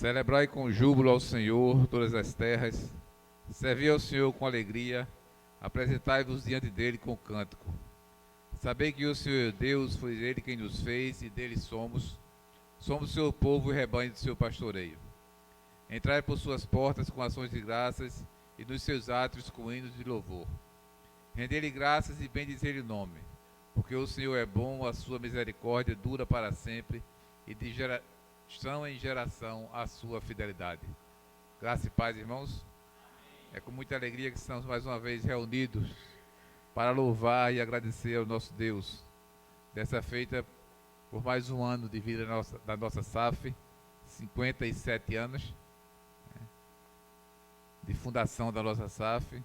Celebrai com júbilo ao Senhor todas as terras, servi ao Senhor com alegria, apresentai-vos diante dele com cântico. Sabei que o Senhor Deus foi ele quem nos fez e dele somos seu povo e rebanho de seu pastoreio. Entrai por suas portas com ações de graças e nos seus átrios com hinos de louvor. Rendei-lhe graças e bendizer-lhe o nome, porque o Senhor é bom, a sua misericórdia dura para sempre e de geração em geração a sua fidelidade. Graça e paz, irmãos. É com muita alegria que estamos mais uma vez reunidos para louvar e agradecer ao nosso Deus, dessa feita por mais um ano de vida da nossa SAF, 57 anos de fundação da nossa SAF,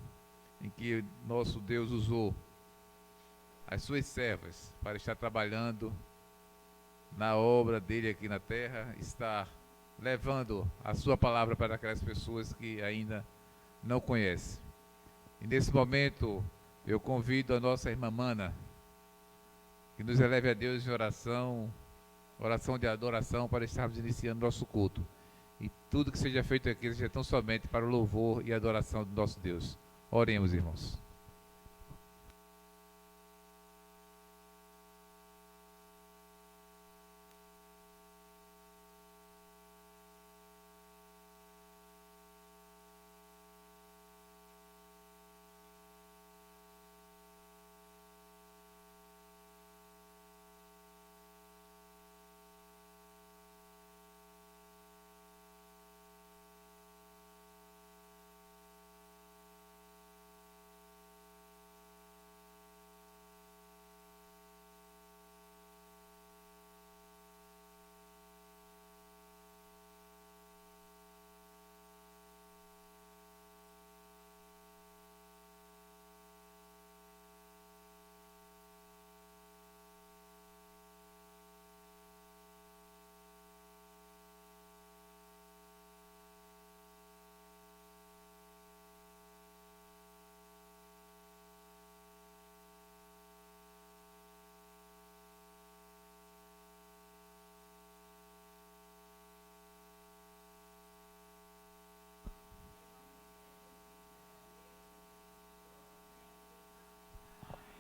em que nosso Deus usou as suas servas para estar trabalhando na obra dele aqui na terra, estar levando a sua palavra para aquelas pessoas que ainda não conhecem. E nesse momento eu convido a nossa irmã Mana que nos eleve a Deus em oração de adoração, para estarmos iniciando nosso culto. E tudo que seja feito aqui seja tão somente para o louvor e adoração do nosso Deus. Oremos, irmãos.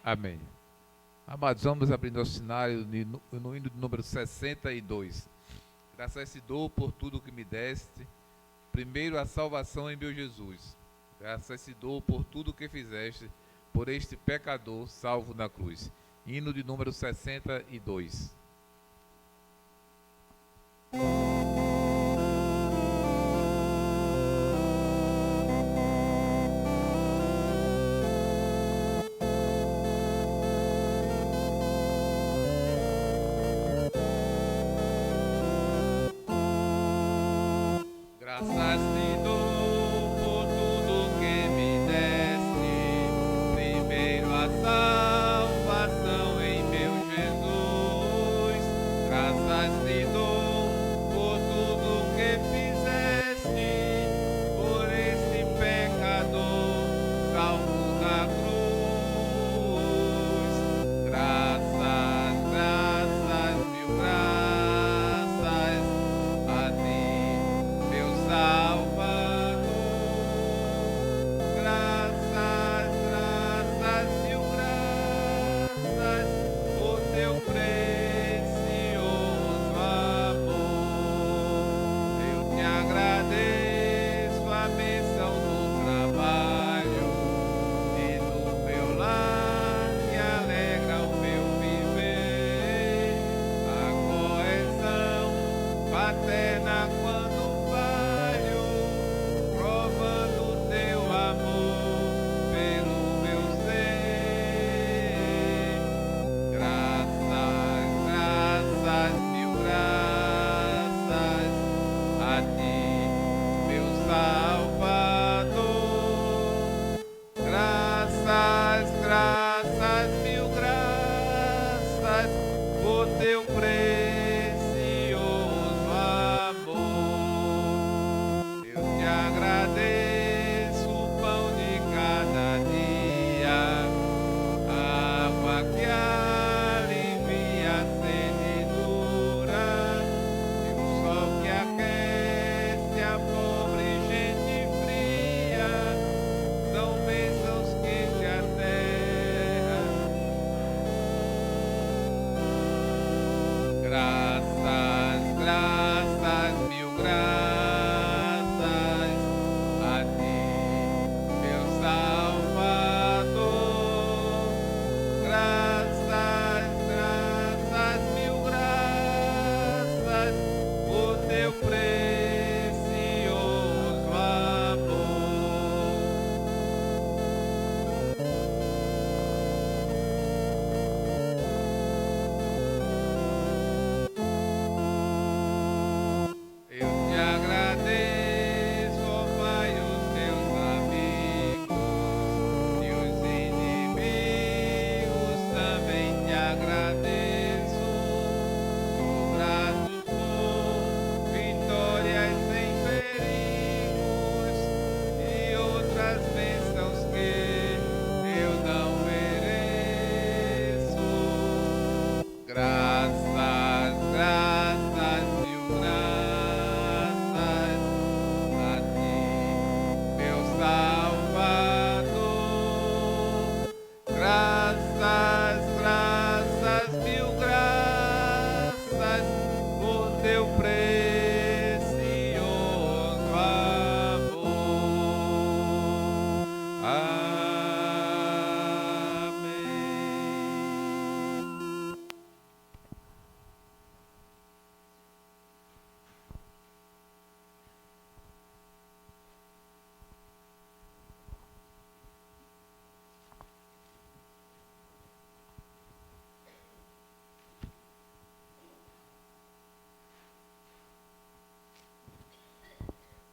Amém. Amados, vamos abrir nosso cenário no hino de número 62. Graças te dou por tudo que me deste, primeiro a salvação em meu Jesus. Graças te dou por tudo que fizeste, por este pecador salvo na cruz. Hino de número 62. Graças te dou por tudo que me deste, primeiro a salvação em meu Jesus. Graças te dou por tudo que fizeste, por este pecador salvo na cruz. Graças, graças, mil graças a ti, meu Salvador.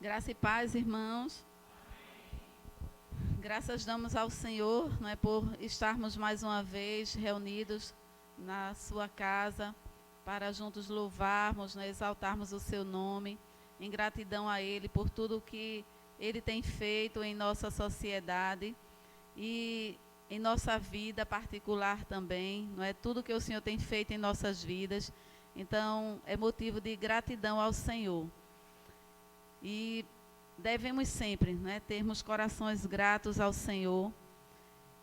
Graça e paz, irmãos. Graças damos ao Senhor, não é, por estarmos mais uma vez reunidos na sua casa para juntos louvarmos, né, exaltarmos o seu nome, em gratidão a Ele por tudo que Ele tem feito em nossa sociedade e em nossa vida particular também, não é, tudo que o Senhor tem feito em nossas vidas. Então, é motivo de gratidão ao Senhor. E devemos sempre, né, termos corações gratos ao Senhor,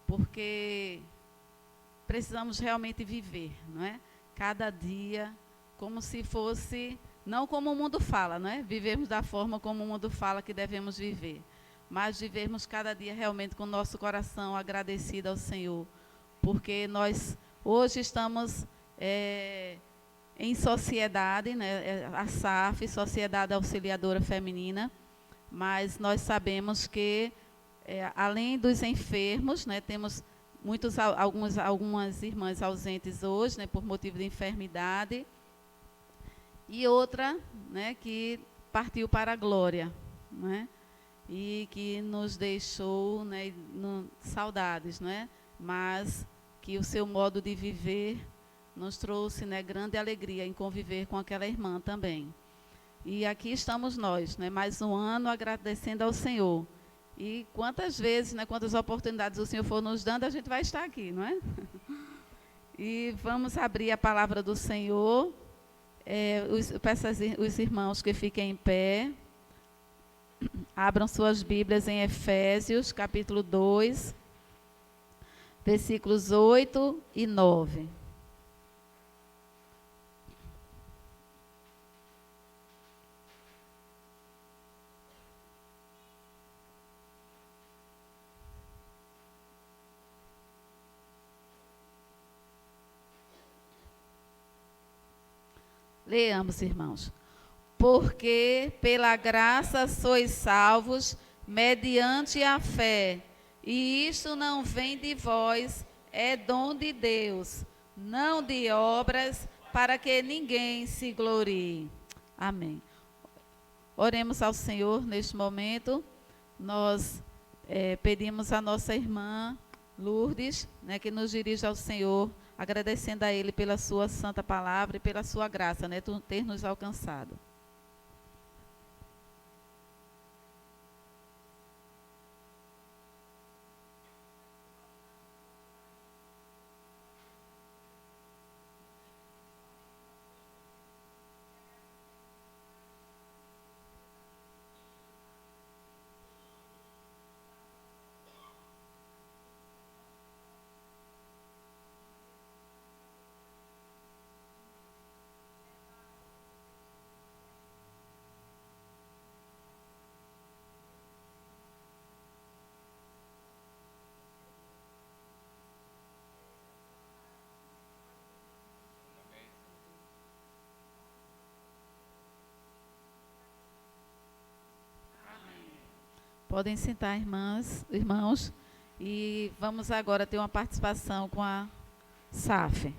porque precisamos realmente viver, não é? Cada dia como se fosse, não como o mundo fala, não é? Vivermos da forma como o mundo fala que devemos viver, mas vivermos cada dia realmente com o nosso coração agradecido ao Senhor, porque nós hoje estamos em sociedade, né, a SAF, Sociedade Auxiliadora Feminina, mas nós sabemos que, além dos enfermos, né, temos algumas irmãs ausentes hoje, né, por motivo de enfermidade, e outra, né, que partiu para a glória, né, e que nos deixou, né, saudades, né, mas que o seu modo de viver nos trouxe, né, grande alegria em conviver com aquela irmã também. E aqui estamos nós, né, mais um ano agradecendo ao Senhor. E quantas vezes, né, quantas oportunidades o Senhor for nos dando, a gente vai estar aqui, não é? E vamos abrir a palavra do Senhor. Peço os irmãos que fiquem em pé. Abram suas Bíblias em Efésios, capítulo 2, versículos 8 e 9. Leamos, irmãos. Porque pela graça sois salvos, mediante a fé. E isto não vem de vós, é dom de Deus, não de obras, para que ninguém se glorie. Amém. Oremos ao Senhor neste momento. Nós pedimos à nossa irmã Lourdes, né, que nos dirija ao Senhor, agradecendo a Ele pela sua santa palavra e pela sua graça, né, ter nos alcançado. Podem sentar, irmãos, e vamos agora ter uma participação com a SAF.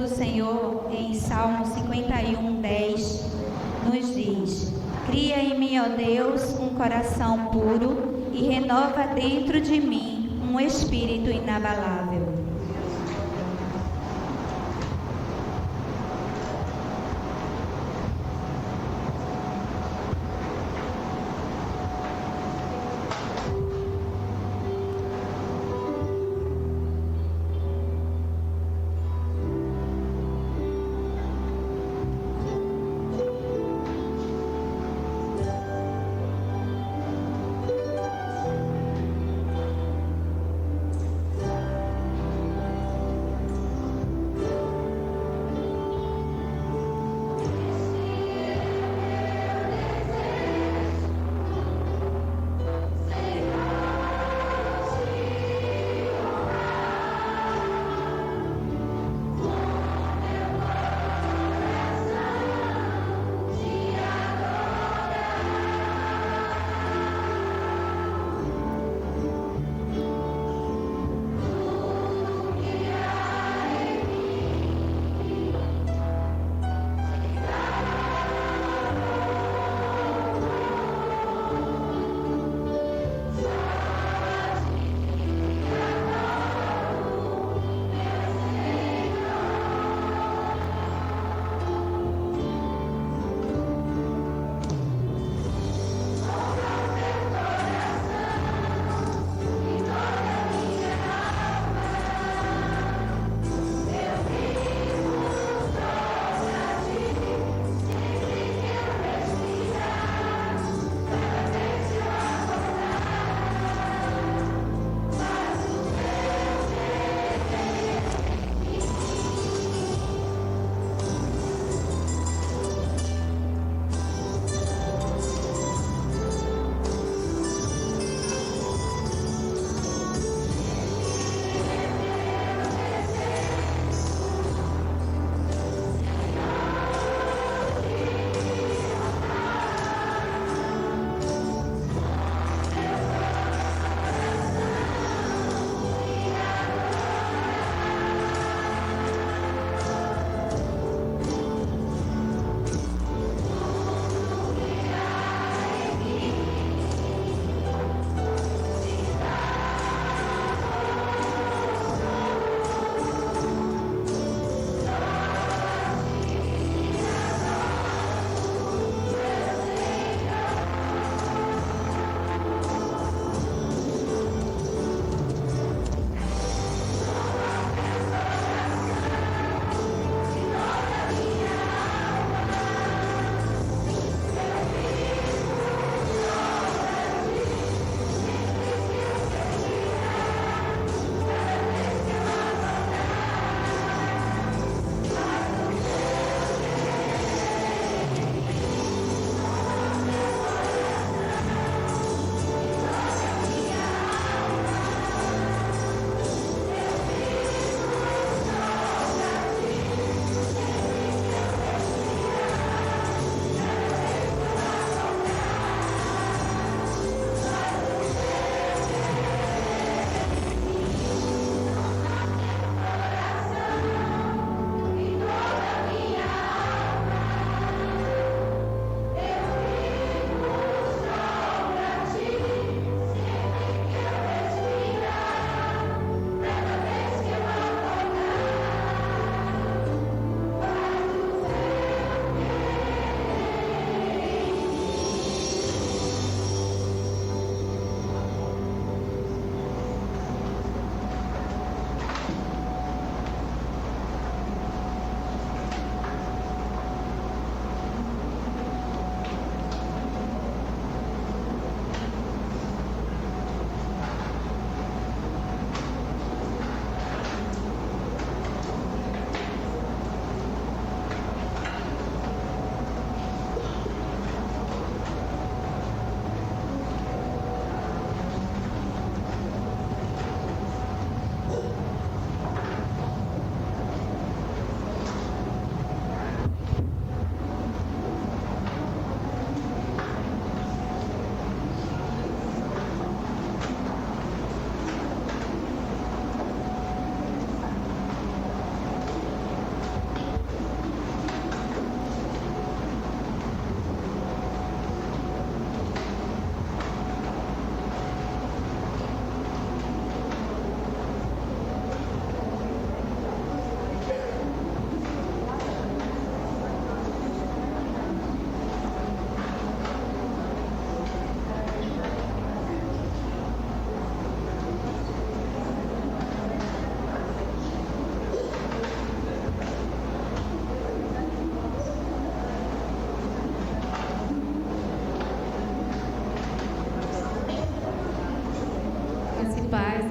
do Senhor, em Salmo 51:10, nos diz: cria em mim, ó Deus, um coração puro e renova dentro de mim um espírito inabalável.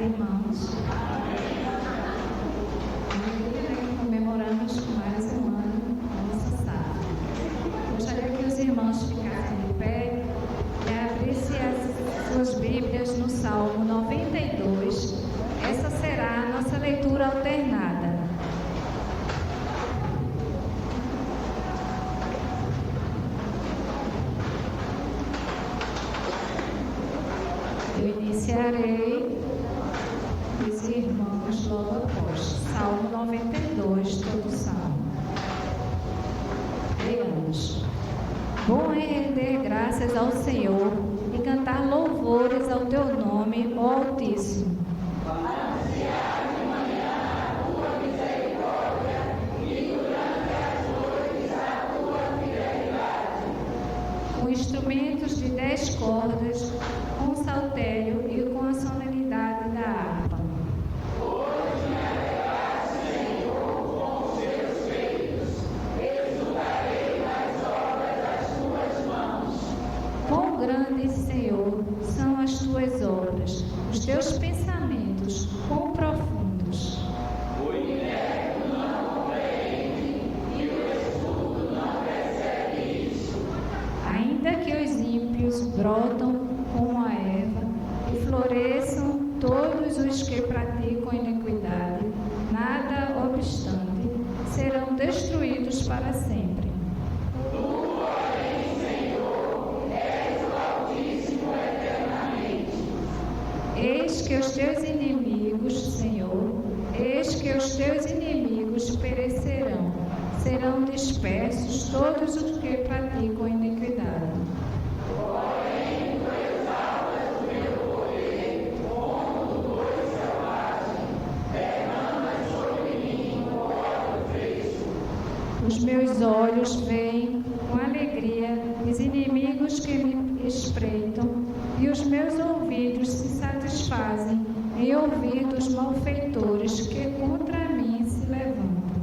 irmãos. Comemoramos mais um ano a nossa safra. Gostaria que os irmãos ficassem de pé e abrissem as suas Bíblias no Salmo 92. Essa será a nossa leitura alternada. Eu iniciarei os irmãos logo após. Salmo 92, todo o salmo. Leamos. Bom é render graças ao Senhor e cantar louvores ao teu nome, ó Altíssimo. Com instrumentos de 10 cordas, com o saltério e com a sonoridade da harpa. Quão grandes, Senhor, são as tuas obras, os teus pensamentos, quão profundos. O inédito não compreende e o estudo não percebe isso. Ainda que os ímpios brotam como a erva e floresçam todos os que praticam iniquidade, nada obstante, serão destruídos para sempre. Eis que os teus inimigos, Senhor, eis que os teus inimigos perecerão, serão dispersos todos os que praticam iniquidade. Porém, tu exaltas o meu poder, como boi selvagem, derramas sobre mim o óleo fresco. Os meus olhos veem com alegria os inimigos que me espreitam, e os meus ouvidos se satisfazem em ouvir dos malfeitores que contra mim se levantam.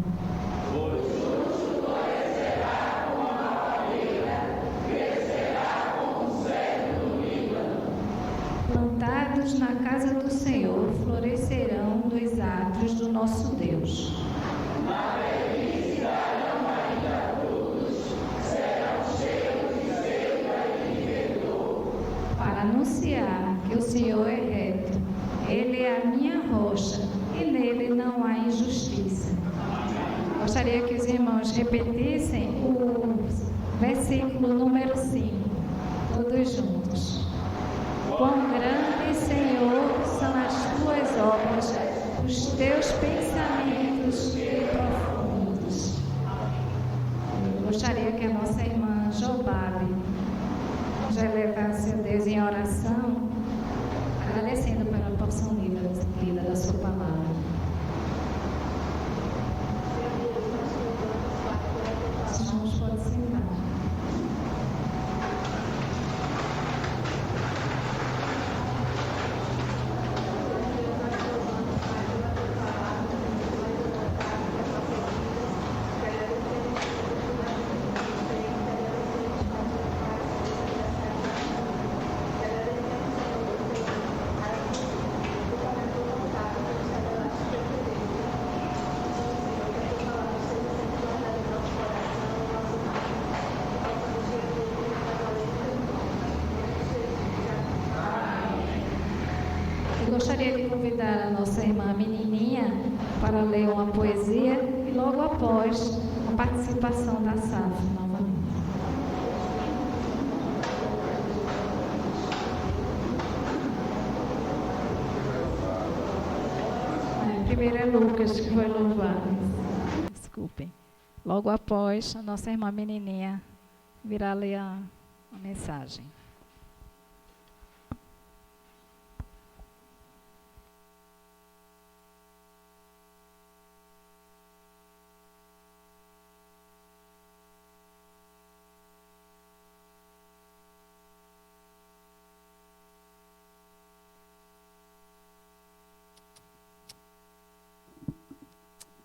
O justo florescerá como a palmeira, crescerá como o cedro do Líbano. Plantados na casa do Senhor, florescerão dos átrios do nosso Deus. Na velhice darão ainda frutos, serão cheios de seiva e de verdor. Para anunciar que o Senhor é reto, Ele é a minha rocha e nele não há injustiça. Gostaria que os irmãos repetissem o versículo número 5, todos juntos. Quão grande, Senhor, são as tuas obras, os teus pensamentos profundos. Eu gostaria que a nossa irmã Jobabe já elevasse a Deus em oração, agradecendo pela porção lida da sua palavra. Os irmãos podem sentar. Gostaria de convidar a nossa irmã menininha para ler uma poesia e logo após a participação da Safra novamente. Primeiro é Lucas que vai louvar. Desculpem. Logo após a nossa irmã menininha virá ler a mensagem.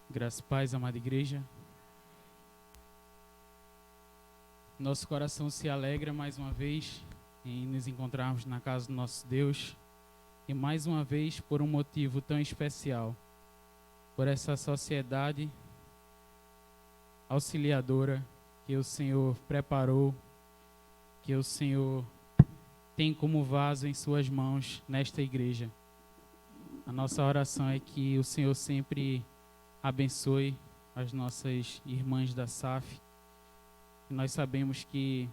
Graças e paz, amada igreja. Nosso coração se alegra mais uma vez em nos encontrarmos na casa do nosso Deus, e mais uma vez por um motivo tão especial, por essa sociedade auxiliadora que o Senhor preparou, que o Senhor tem como vaso em suas mãos nesta igreja. A nossa oração é que o Senhor sempre abençoe as nossas irmãs da SAF. Nós sabemos que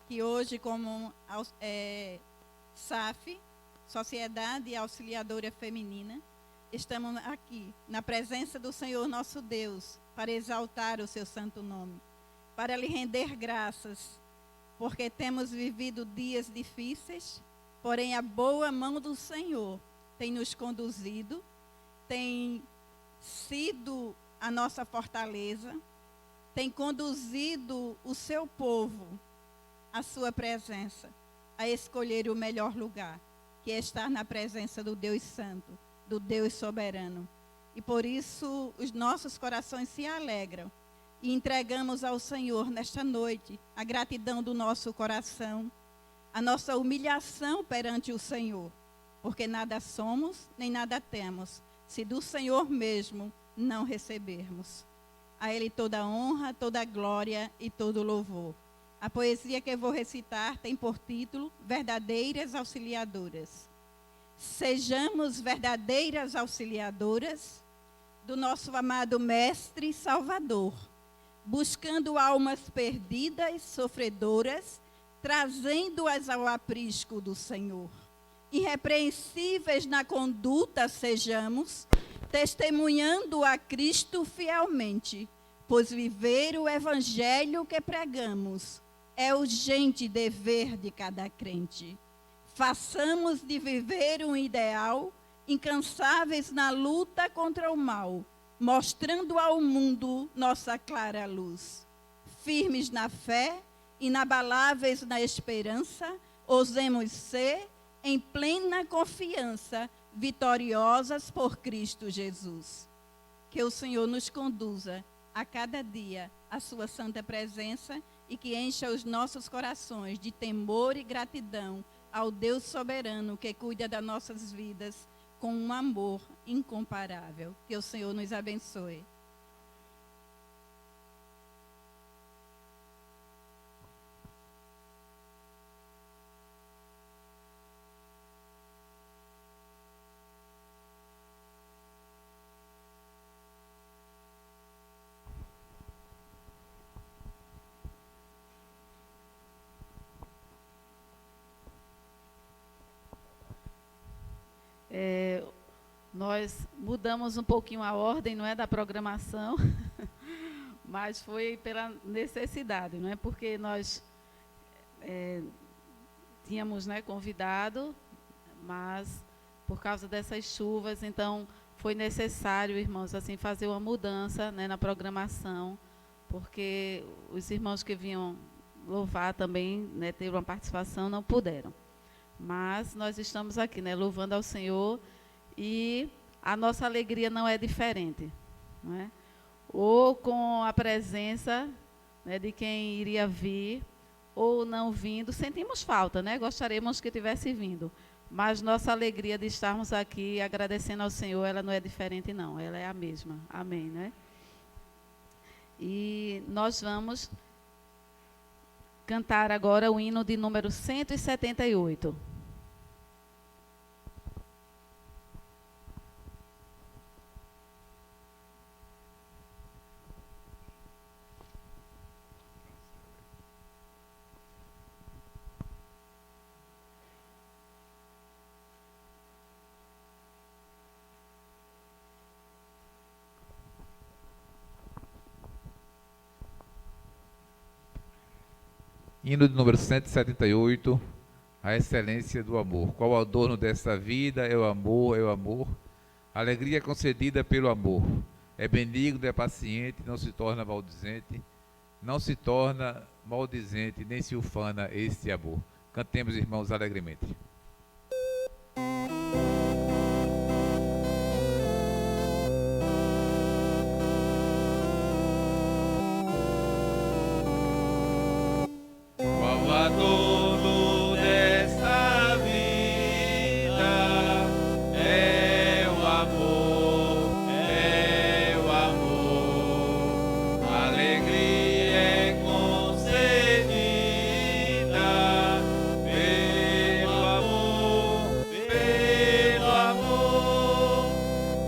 que hoje, como SAF, Sociedade Auxiliadora Feminina, estamos aqui na presença do Senhor nosso Deus para exaltar o seu santo nome, para lhe render graças, porque temos vivido dias difíceis, porém a boa mão do Senhor tem nos conduzido, tem sido a nossa fortaleza, tem conduzido o seu povo à sua presença, a escolher o melhor lugar, que é estar na presença do Deus Santo, do Deus soberano. E por isso os nossos corações se alegram e entregamos ao Senhor nesta noite a gratidão do nosso coração, a nossa humilhação perante o Senhor, porque nada somos nem nada temos, se do Senhor mesmo não recebermos. A Ele toda a honra, toda a glória e todo o louvor. A poesia que eu vou recitar tem por título Verdadeiras Auxiliadoras. Sejamos verdadeiras auxiliadoras do nosso amado Mestre Salvador, buscando almas perdidas, sofredoras, trazendo-as ao aprisco do Senhor. Irrepreensíveis na conduta sejamos, testemunhando a Cristo fielmente, pois viver o evangelho que pregamos é urgente dever de cada crente. Façamos de viver um ideal, incansáveis na luta contra o mal, mostrando ao mundo nossa clara luz. Firmes na fé, inabaláveis na esperança, ousemos ser, em plena confiança, vitoriosas por Cristo Jesus. Que o Senhor nos conduza a cada dia a sua santa presença e que encha os nossos corações de temor e gratidão ao Deus soberano que cuida das nossas vidas com um amor incomparável. Que o Senhor nos abençoe. Nós mudamos um pouquinho a ordem, não é, da programação, mas foi pela necessidade, não é? Porque nós tínhamos, né, convidado, mas por causa dessas chuvas, então foi necessário, irmãos, assim, fazer uma mudança, né, na programação, porque os irmãos que vinham louvar também, né, ter uma participação, não puderam. Mas nós estamos aqui, né, louvando ao Senhor, e a nossa alegria não é diferente, não é? Ou com a presença, né, de quem iria vir, ou não vindo, sentimos falta, né? Gostaríamos que tivesse vindo. Mas nossa alegria de estarmos aqui agradecendo ao Senhor, ela não é diferente, não. Ela é a mesma. Amém, né? E nós vamos cantar agora o hino de número 178. Hino de número 178, a excelência do amor. Qual o adorno desta vida? É o amor, é o amor. Alegria concedida pelo amor. É benigno, é paciente, não se torna maldizente, não se torna maldizente, nem se ufana este amor. Cantemos, irmãos, alegremente. Adorno desta vida é o amor, é o amor. Alegria é concedida pelo amor, pelo amor.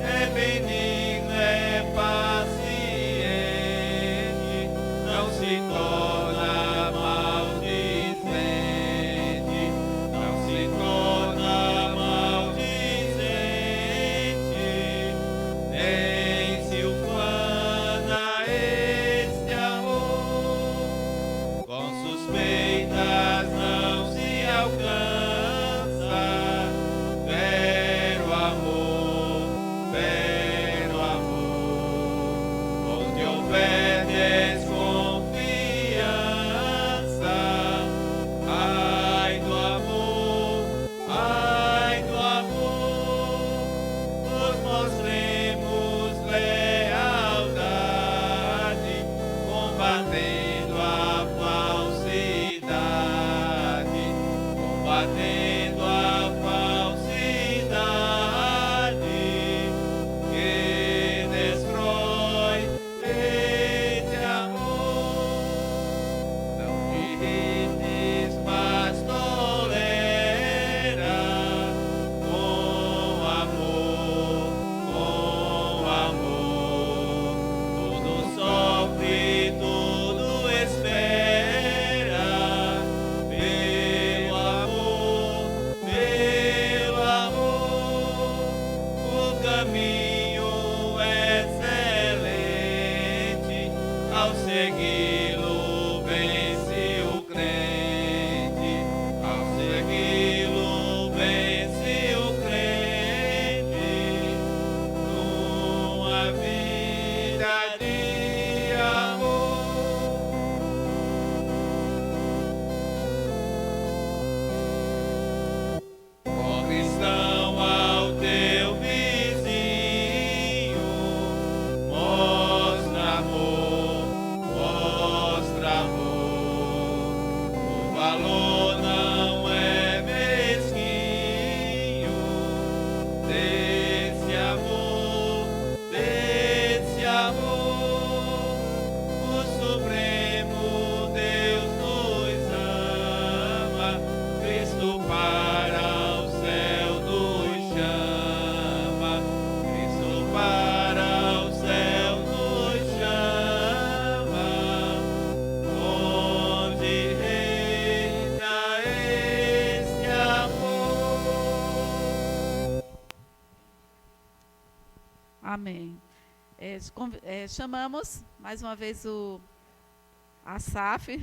É benigno, é paciente, não se torna mostra amor, chamamos mais uma vez a SAF,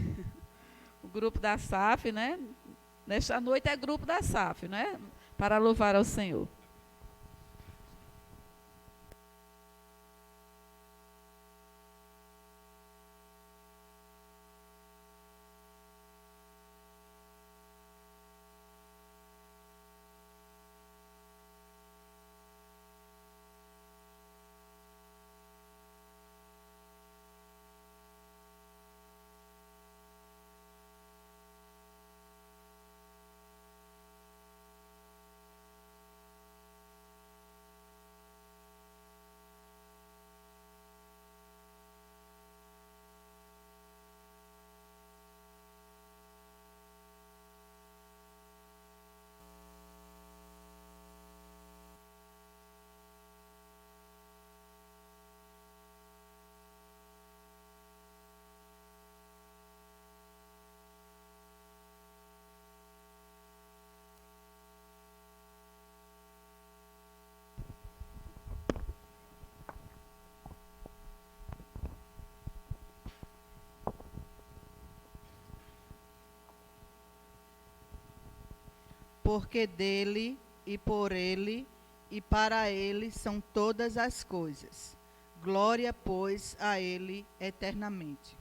o grupo da SAF, né? Nesta noite é grupo da SAF, né? Para louvar ao Senhor. Porque dele e por ele e para ele são todas as coisas. Glória, pois, a ele eternamente.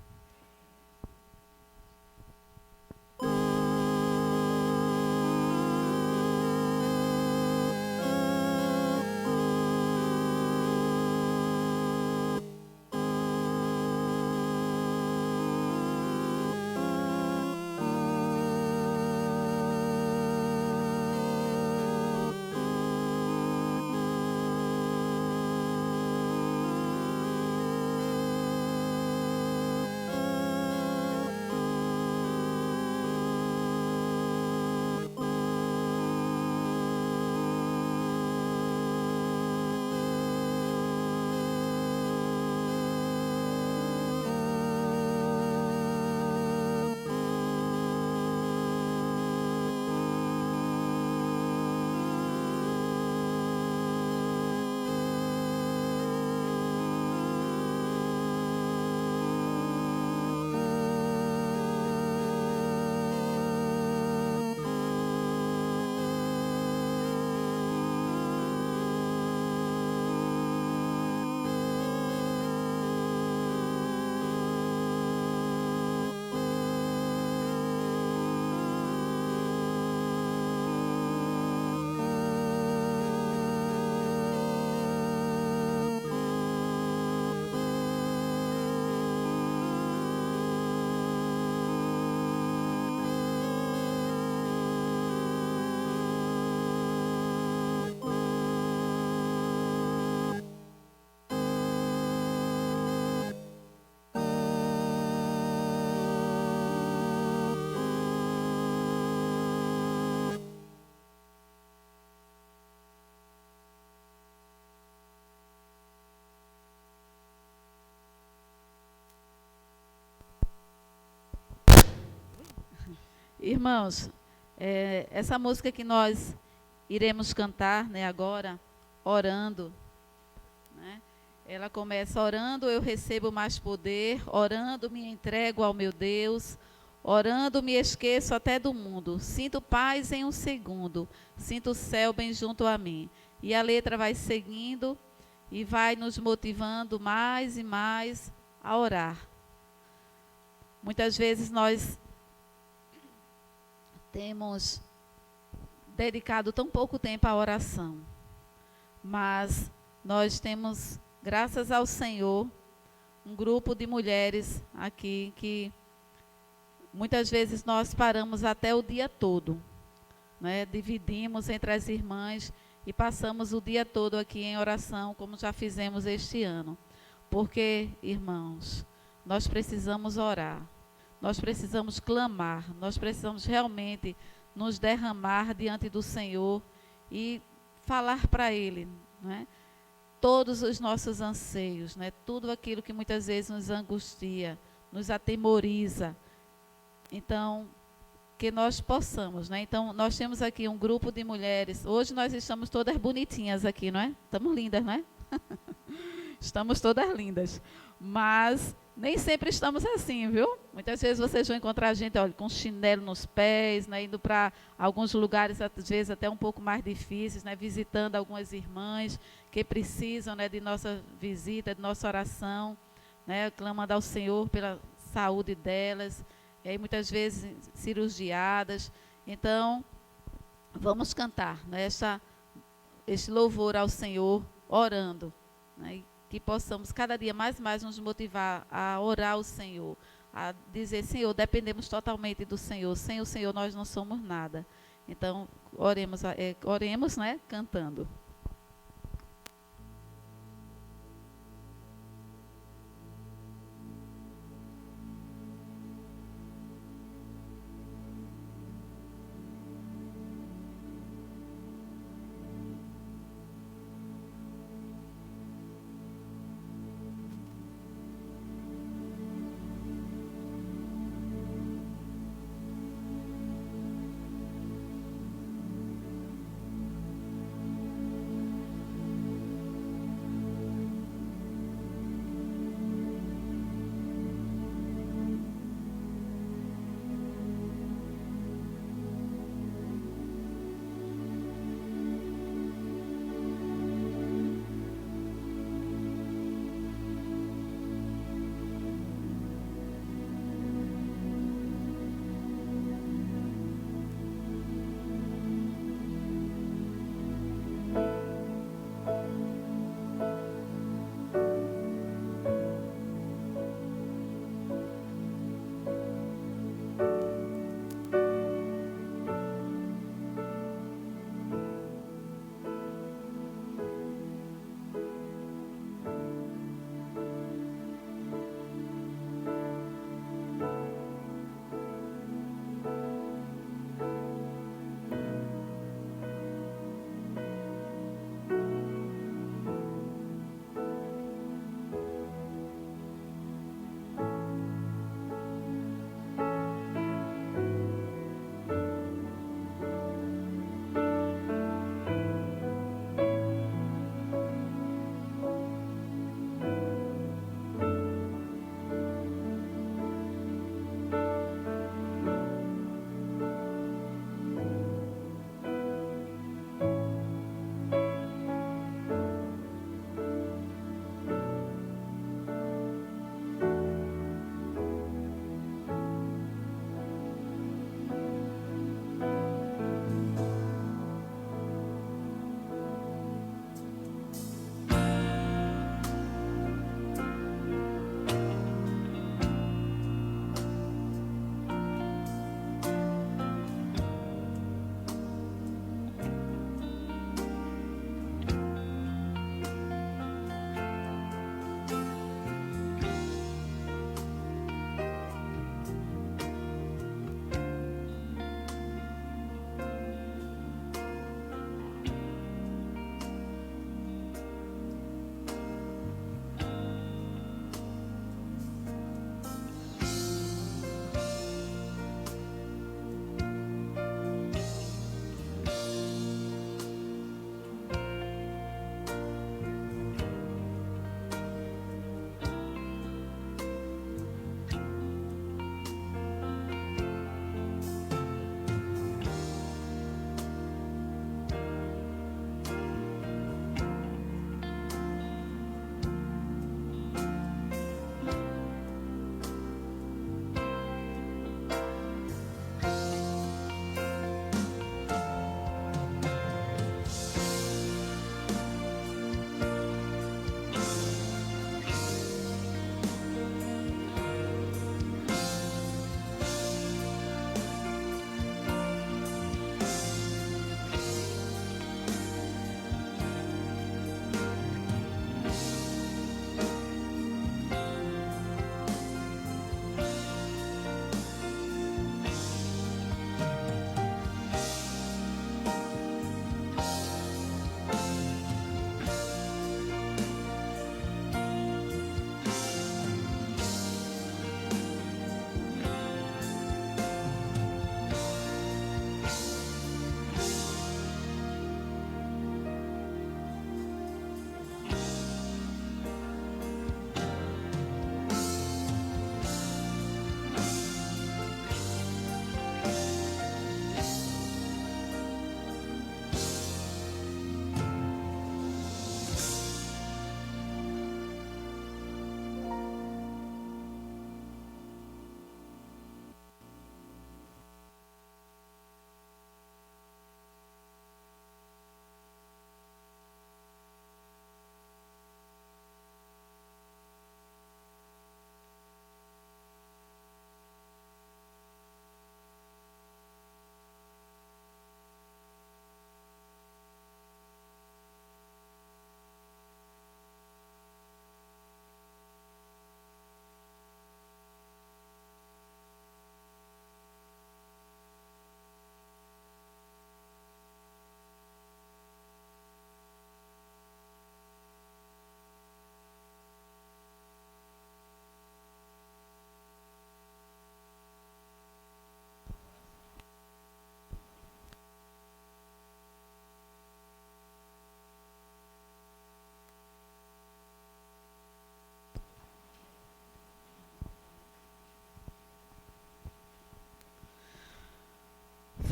Irmãos, essa música que nós iremos cantar, né, agora, orando, né? Ela começa: orando eu recebo mais poder, orando me entrego ao meu Deus, orando me esqueço até do mundo, sinto paz em um segundo, sinto o céu bem junto a mim. E a letra vai seguindo e vai nos motivando mais e mais a orar. Muitas vezes nós temos dedicado tão pouco tempo à oração, mas nós temos, graças ao Senhor, um grupo de mulheres aqui que muitas vezes nós paramos até o dia todo, né? Dividimos entre as irmãs e passamos o dia todo aqui em oração, como já fizemos este ano. Porque, irmãos, nós precisamos orar. Nós precisamos clamar, nós precisamos realmente nos derramar diante do Senhor e falar para Ele, né? Todos os nossos anseios, né? Tudo aquilo que muitas vezes nos angustia, nos atemoriza. Então, que nós possamos, né? Então, nós temos aqui um grupo de mulheres. Hoje nós estamos todas bonitinhas aqui, não é? Estamos lindas, não é? Estamos todas lindas. Mas nem sempre estamos assim, viu? Muitas vezes vocês vão encontrar a gente, olha, com chinelo nos pés, né, indo para alguns lugares, às vezes até um pouco mais difíceis, né, visitando algumas irmãs que precisam, né, de nossa visita, de nossa oração, né, clamando ao Senhor pela saúde delas, e aí muitas vezes cirurgiadas. Então, vamos cantar, né, este louvor ao Senhor, orando, né, e que possamos cada dia mais nos motivar a orar ao Senhor, a dizer, Senhor, dependemos totalmente do Senhor, sem o Senhor nós não somos nada. Então, oremos, né, cantando.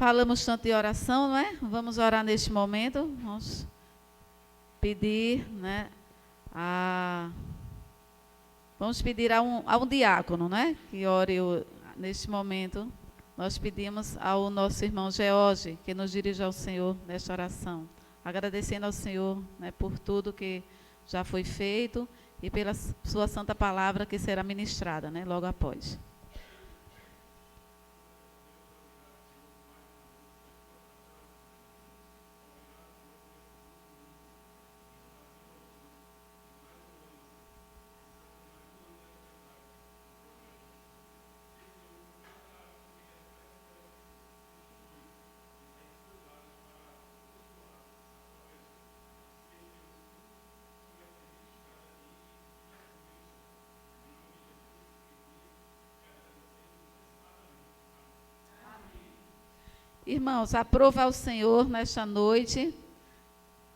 falamos tanto de oração, não é? Vamos orar neste momento. Vamos pedir, né? Vamos pedir a um diácono, né? Que ore neste momento. Nós pedimos ao nosso irmão George que nos dirija ao Senhor nesta oração, agradecendo ao Senhor, né, por tudo que já foi feito e pela sua santa palavra que será ministrada, né, logo após. Irmãos, aprova ao Senhor nesta noite,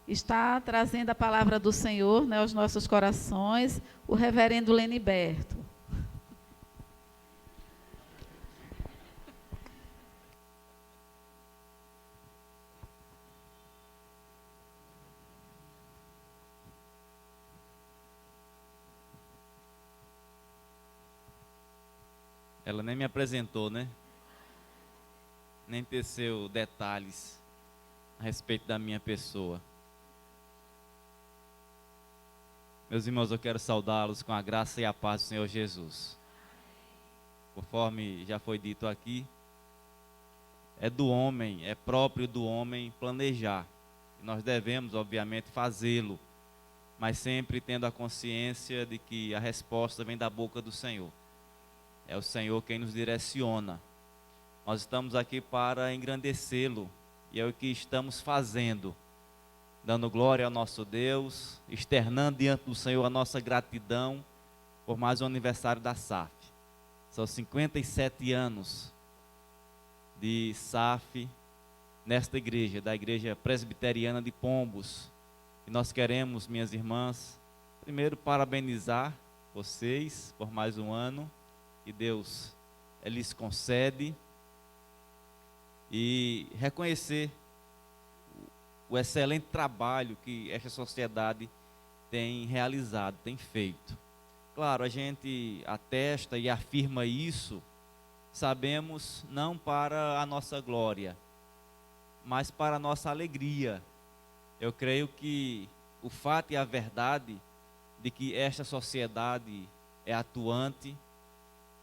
está trazendo a palavra do Senhor, né, aos nossos corações, o reverendo Leniberto. Ela nem me apresentou, né? Nem teceu detalhes a respeito da minha pessoa. Meus irmãos, eu quero saudá-los com a graça e a paz do Senhor Jesus. Conforme já foi dito aqui, é do homem, é próprio do homem planejar. E nós devemos, obviamente, fazê-lo, mas sempre tendo a consciência de que a resposta vem da boca do Senhor. É o Senhor quem nos direciona. Nós estamos aqui para engrandecê-lo, e é o que estamos fazendo, dando glória ao nosso Deus, externando diante do Senhor a nossa gratidão por mais um aniversário da SAF. São 57 anos de SAF nesta igreja, da Igreja Presbiteriana de Pombos. E nós queremos, minhas irmãs, primeiro parabenizar vocês por mais um ano, que Deus lhes concede, e reconhecer o excelente trabalho que esta sociedade tem realizado, tem feito. Claro, a gente atesta e afirma isso, sabemos, não para a nossa glória, mas para a nossa alegria. Eu creio que o fato e a verdade de que esta sociedade é atuante,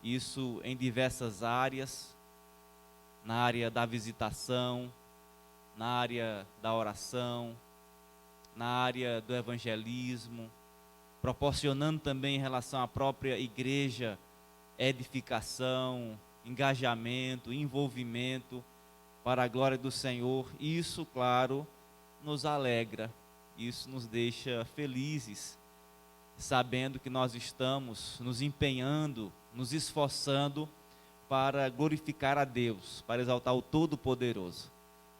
isso em diversas áreas, na área da visitação, na área da oração, na área do evangelismo, proporcionando também em relação à própria igreja, edificação, engajamento, envolvimento para a glória do Senhor. Isso, claro, nos alegra, isso nos deixa felizes, sabendo que nós estamos nos empenhando, nos esforçando para glorificar a Deus, para exaltar o Todo-Poderoso.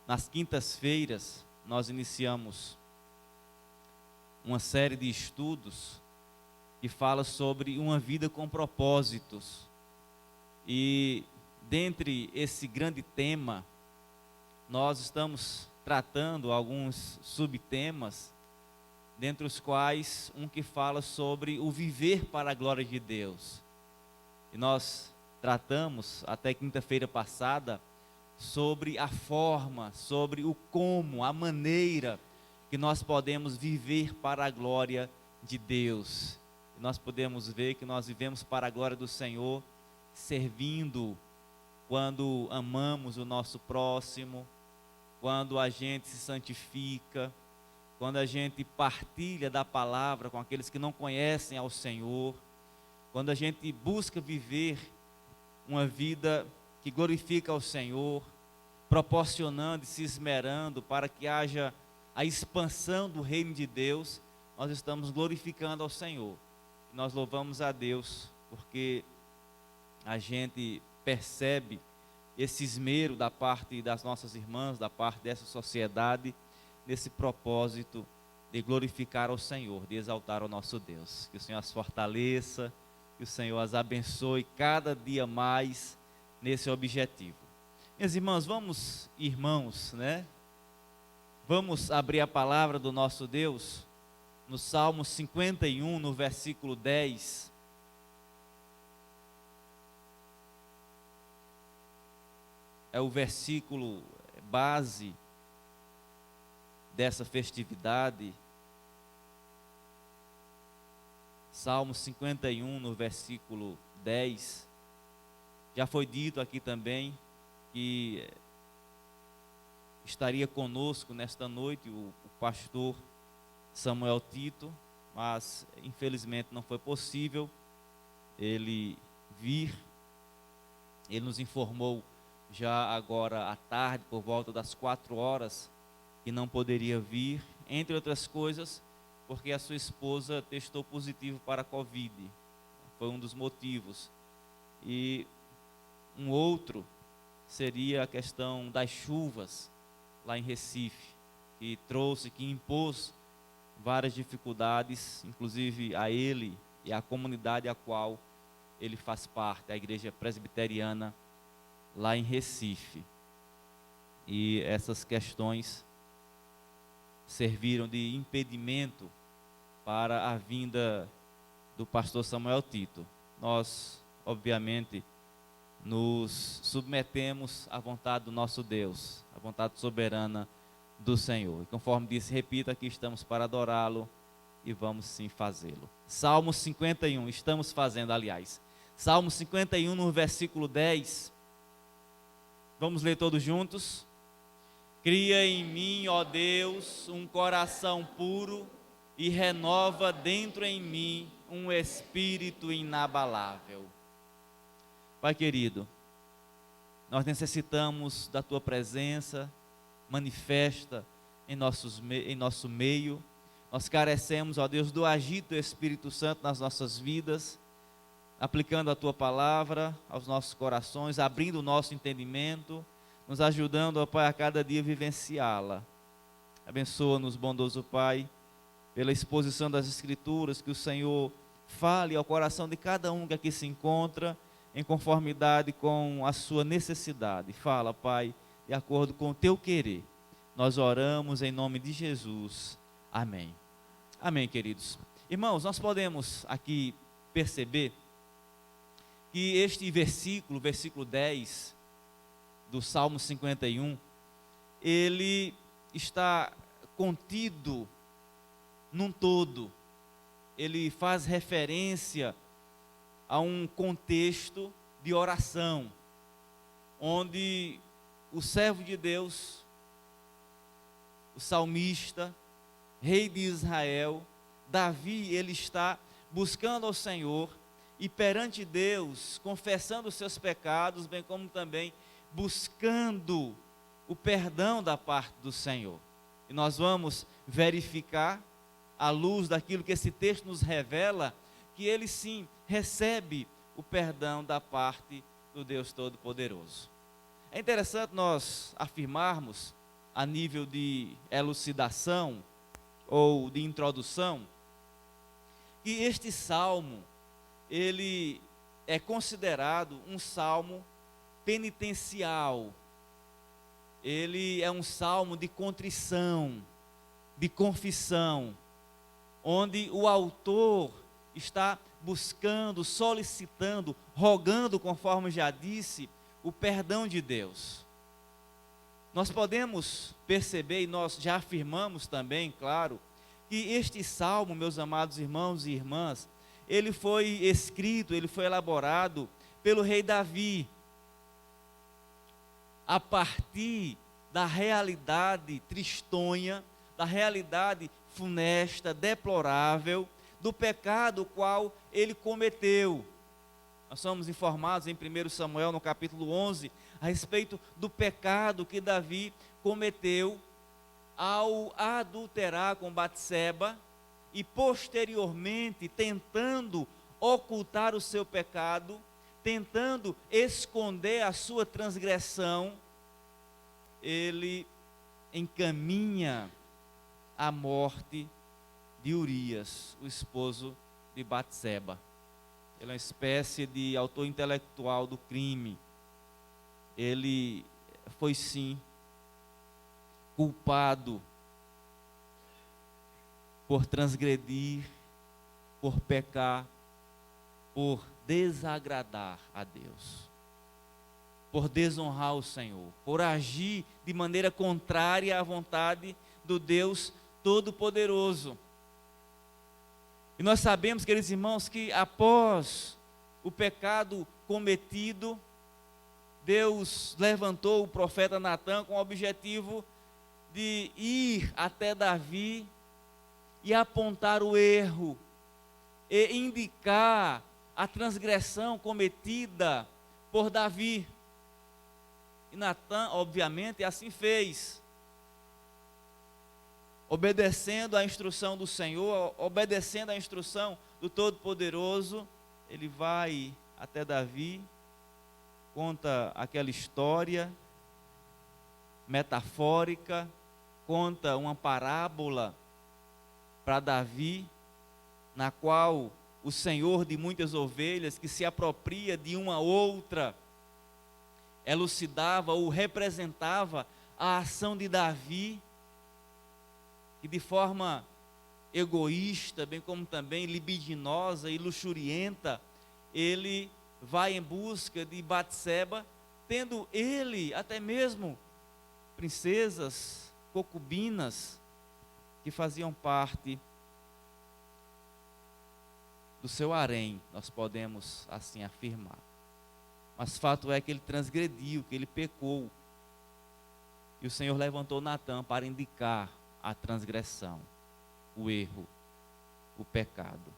Nas quintas-feiras, nós iniciamos uma série de estudos que fala sobre uma vida com propósitos. E, dentre esse grande tema, nós estamos tratando alguns subtemas, dentre os quais um que fala sobre o viver para a glória de Deus. E nós tratamos, até quinta-feira passada, sobre a forma, sobre o como, a maneira que nós podemos viver para a glória de Deus. E nós podemos ver que nós vivemos para a glória do Senhor, servindo quando amamos o nosso próximo, quando a gente se santifica, quando a gente partilha da palavra com aqueles que não conhecem ao Senhor, quando a gente busca viver uma vida que glorifica ao Senhor, proporcionando e se esmerando para que haja a expansão do reino de Deus, nós estamos glorificando ao Senhor. E nós louvamos a Deus, porque a gente percebe esse esmero da parte das nossas irmãs, da parte dessa sociedade, nesse propósito de glorificar ao Senhor, de exaltar ao nosso Deus. Que o Senhor as fortaleça, que o Senhor as abençoe cada dia mais nesse objetivo. Minhas irmãs, irmãos, né? Vamos abrir a palavra do nosso Deus no Salmo 51, no versículo 10. É o versículo base dessa festividade. Salmo 51, no versículo 10. Já foi dito aqui também que estaria conosco nesta noite o pastor Samuel Tito, mas infelizmente não foi possível ele vir. Ele nos informou já agora à tarde, por volta das 4 horas, que não poderia vir, entre outras coisas, porque a sua esposa testou positivo para a Covid. Foi um dos motivos. E um outro seria a questão das chuvas lá em Recife, que impôs várias dificuldades, inclusive a ele e a comunidade a qual ele faz parte, a igreja presbiteriana lá em Recife. E essas questões serviram de impedimento para a vinda do pastor Samuel Tito. Nós, obviamente, nos submetemos à vontade do nosso Deus, à vontade soberana do Senhor. E conforme disse, repita que estamos para adorá-lo e vamos sim fazê-lo. Salmo 51, estamos fazendo, aliás. Salmo 51, no versículo 10. Vamos ler todos juntos? Cria em mim, ó Deus, um coração puro e renova dentro em mim um espírito inabalável. Pai querido, nós necessitamos da Tua presença manifesta em nosso meio. Nós carecemos, ó Deus, do agir do Espírito Santo nas nossas vidas, aplicando a Tua palavra aos nossos corações, abrindo o nosso entendimento, nos ajudando, ó Pai, a cada dia vivenciá-la. Abençoa-nos, bondoso Pai, pela exposição das Escrituras, que o Senhor fale ao coração de cada um que aqui se encontra, em conformidade com a sua necessidade. Fala, Pai, de acordo com o Teu querer. Nós oramos em nome de Jesus. Amém. Amém, queridos. Irmãos, nós podemos aqui perceber que este versículo, versículo 10 do Salmo 51, ele está contido num todo. Ele faz referência a um contexto de oração, onde o servo de Deus, o salmista, rei de Israel, Davi, ele está buscando ao Senhor e perante Deus, confessando os seus pecados, bem como também buscando o perdão da parte do Senhor. E nós vamos verificar, à luz daquilo que esse texto nos revela, que ele sim recebe o perdão da parte do Deus Todo-Poderoso. É interessante nós afirmarmos, a nível de elucidação ou de introdução, que este salmo, ele é considerado um salmo penitencial. Ele é um salmo de contrição, de confissão, onde o autor está buscando, solicitando, rogando, conforme já disse, o perdão de Deus. Nós podemos perceber, e nós já afirmamos também, claro, que este salmo, meus amados irmãos e irmãs, ele foi escrito, ele foi elaborado pelo rei Davi, a partir da realidade tristonha, da realidade funesta, deplorável, do pecado qual ele cometeu. Nós somos informados em 1 Samuel, no capítulo 11, a respeito do pecado que Davi cometeu ao adulterar com Batseba e posteriormente tentando ocultar o seu pecado, tentando esconder a sua transgressão, ele encaminha a morte de Urias, o esposo de Batseba. Ele é uma espécie de autor intelectual do crime. Ele foi sim culpado por transgredir, por pecar, por desagradar a Deus, por desonrar o Senhor, por agir de maneira contrária à vontade do Deus Todo-Poderoso. E nós sabemos, queridos irmãos, que após o pecado cometido, Deus levantou o profeta Natã com o objetivo de ir até Davi e apontar o erro e indicar a transgressão cometida por Davi. E Natã, obviamente, assim fez, obedecendo à instrução do Senhor, obedecendo à instrução do Todo-Poderoso. Ele vai até Davi, conta aquela história metafórica, conta uma parábola para Davi, na qual o senhor de muitas ovelhas, que se apropria de uma outra, elucidava ou representava a ação de Davi, que de forma egoísta, bem como também libidinosa e luxurienta, ele vai em busca de Batseba, tendo ele até mesmo princesas, concubinas, que faziam parte do seu harém, nós podemos assim afirmar. Mas fato é que ele transgrediu, que ele pecou. E o Senhor levantou Natã para indicar a transgressão, o erro, o pecado.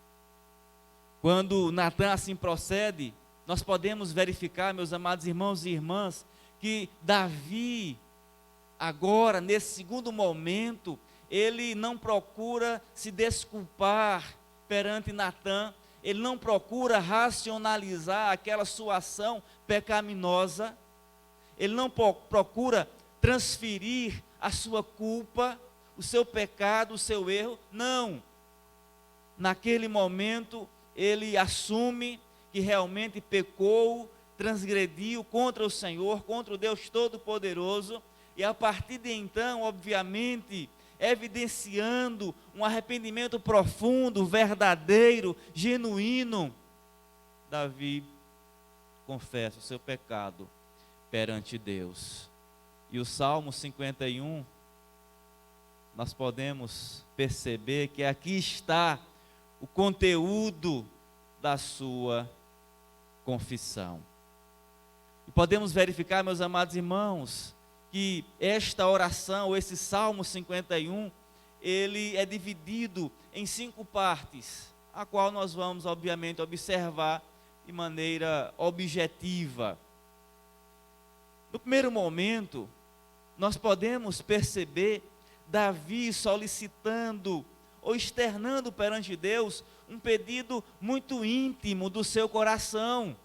Quando Natã assim procede, nós podemos verificar, meus amados irmãos e irmãs, que Davi, agora, nesse segundo momento, ele não procura se desculpar perante Natã, ele não procura racionalizar aquela sua ação pecaminosa, ele não procura transferir a sua culpa, o seu pecado, o seu erro, não. Naquele momento, ele assume que realmente pecou, transgrediu contra o Senhor, contra o Deus Todo-Poderoso, e a partir de então, obviamente, evidenciando um arrependimento profundo, verdadeiro, genuíno, Davi confessa o seu pecado perante Deus. E o Salmo 51, nós podemos perceber que aqui está o conteúdo da sua confissão. E podemos verificar, meus amados irmãos, que esta oração, esse Salmo 51, ele é dividido em 5 partes, a qual nós vamos, obviamente, observar de maneira objetiva. No primeiro momento, nós podemos perceber Davi solicitando ou externando perante Deus um pedido muito íntimo do seu coração.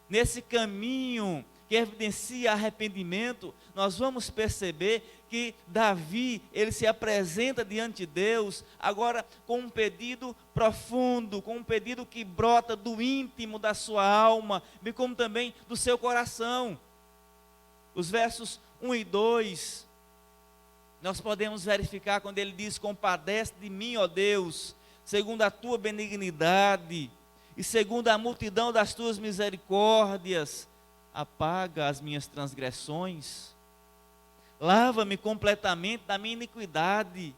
Nesse caminho que evidencia arrependimento, nós vamos perceber que Davi, ele se apresenta diante de Deus, agora com um pedido profundo, com um pedido que brota do íntimo da sua alma, bem como também do seu coração. Os versos 1 e 2, nós podemos verificar quando ele diz: compadece de mim, ó Deus, segundo a tua benignidade, e segundo a multidão das tuas misericórdias, apaga as minhas transgressões, lava-me completamente da minha iniquidade,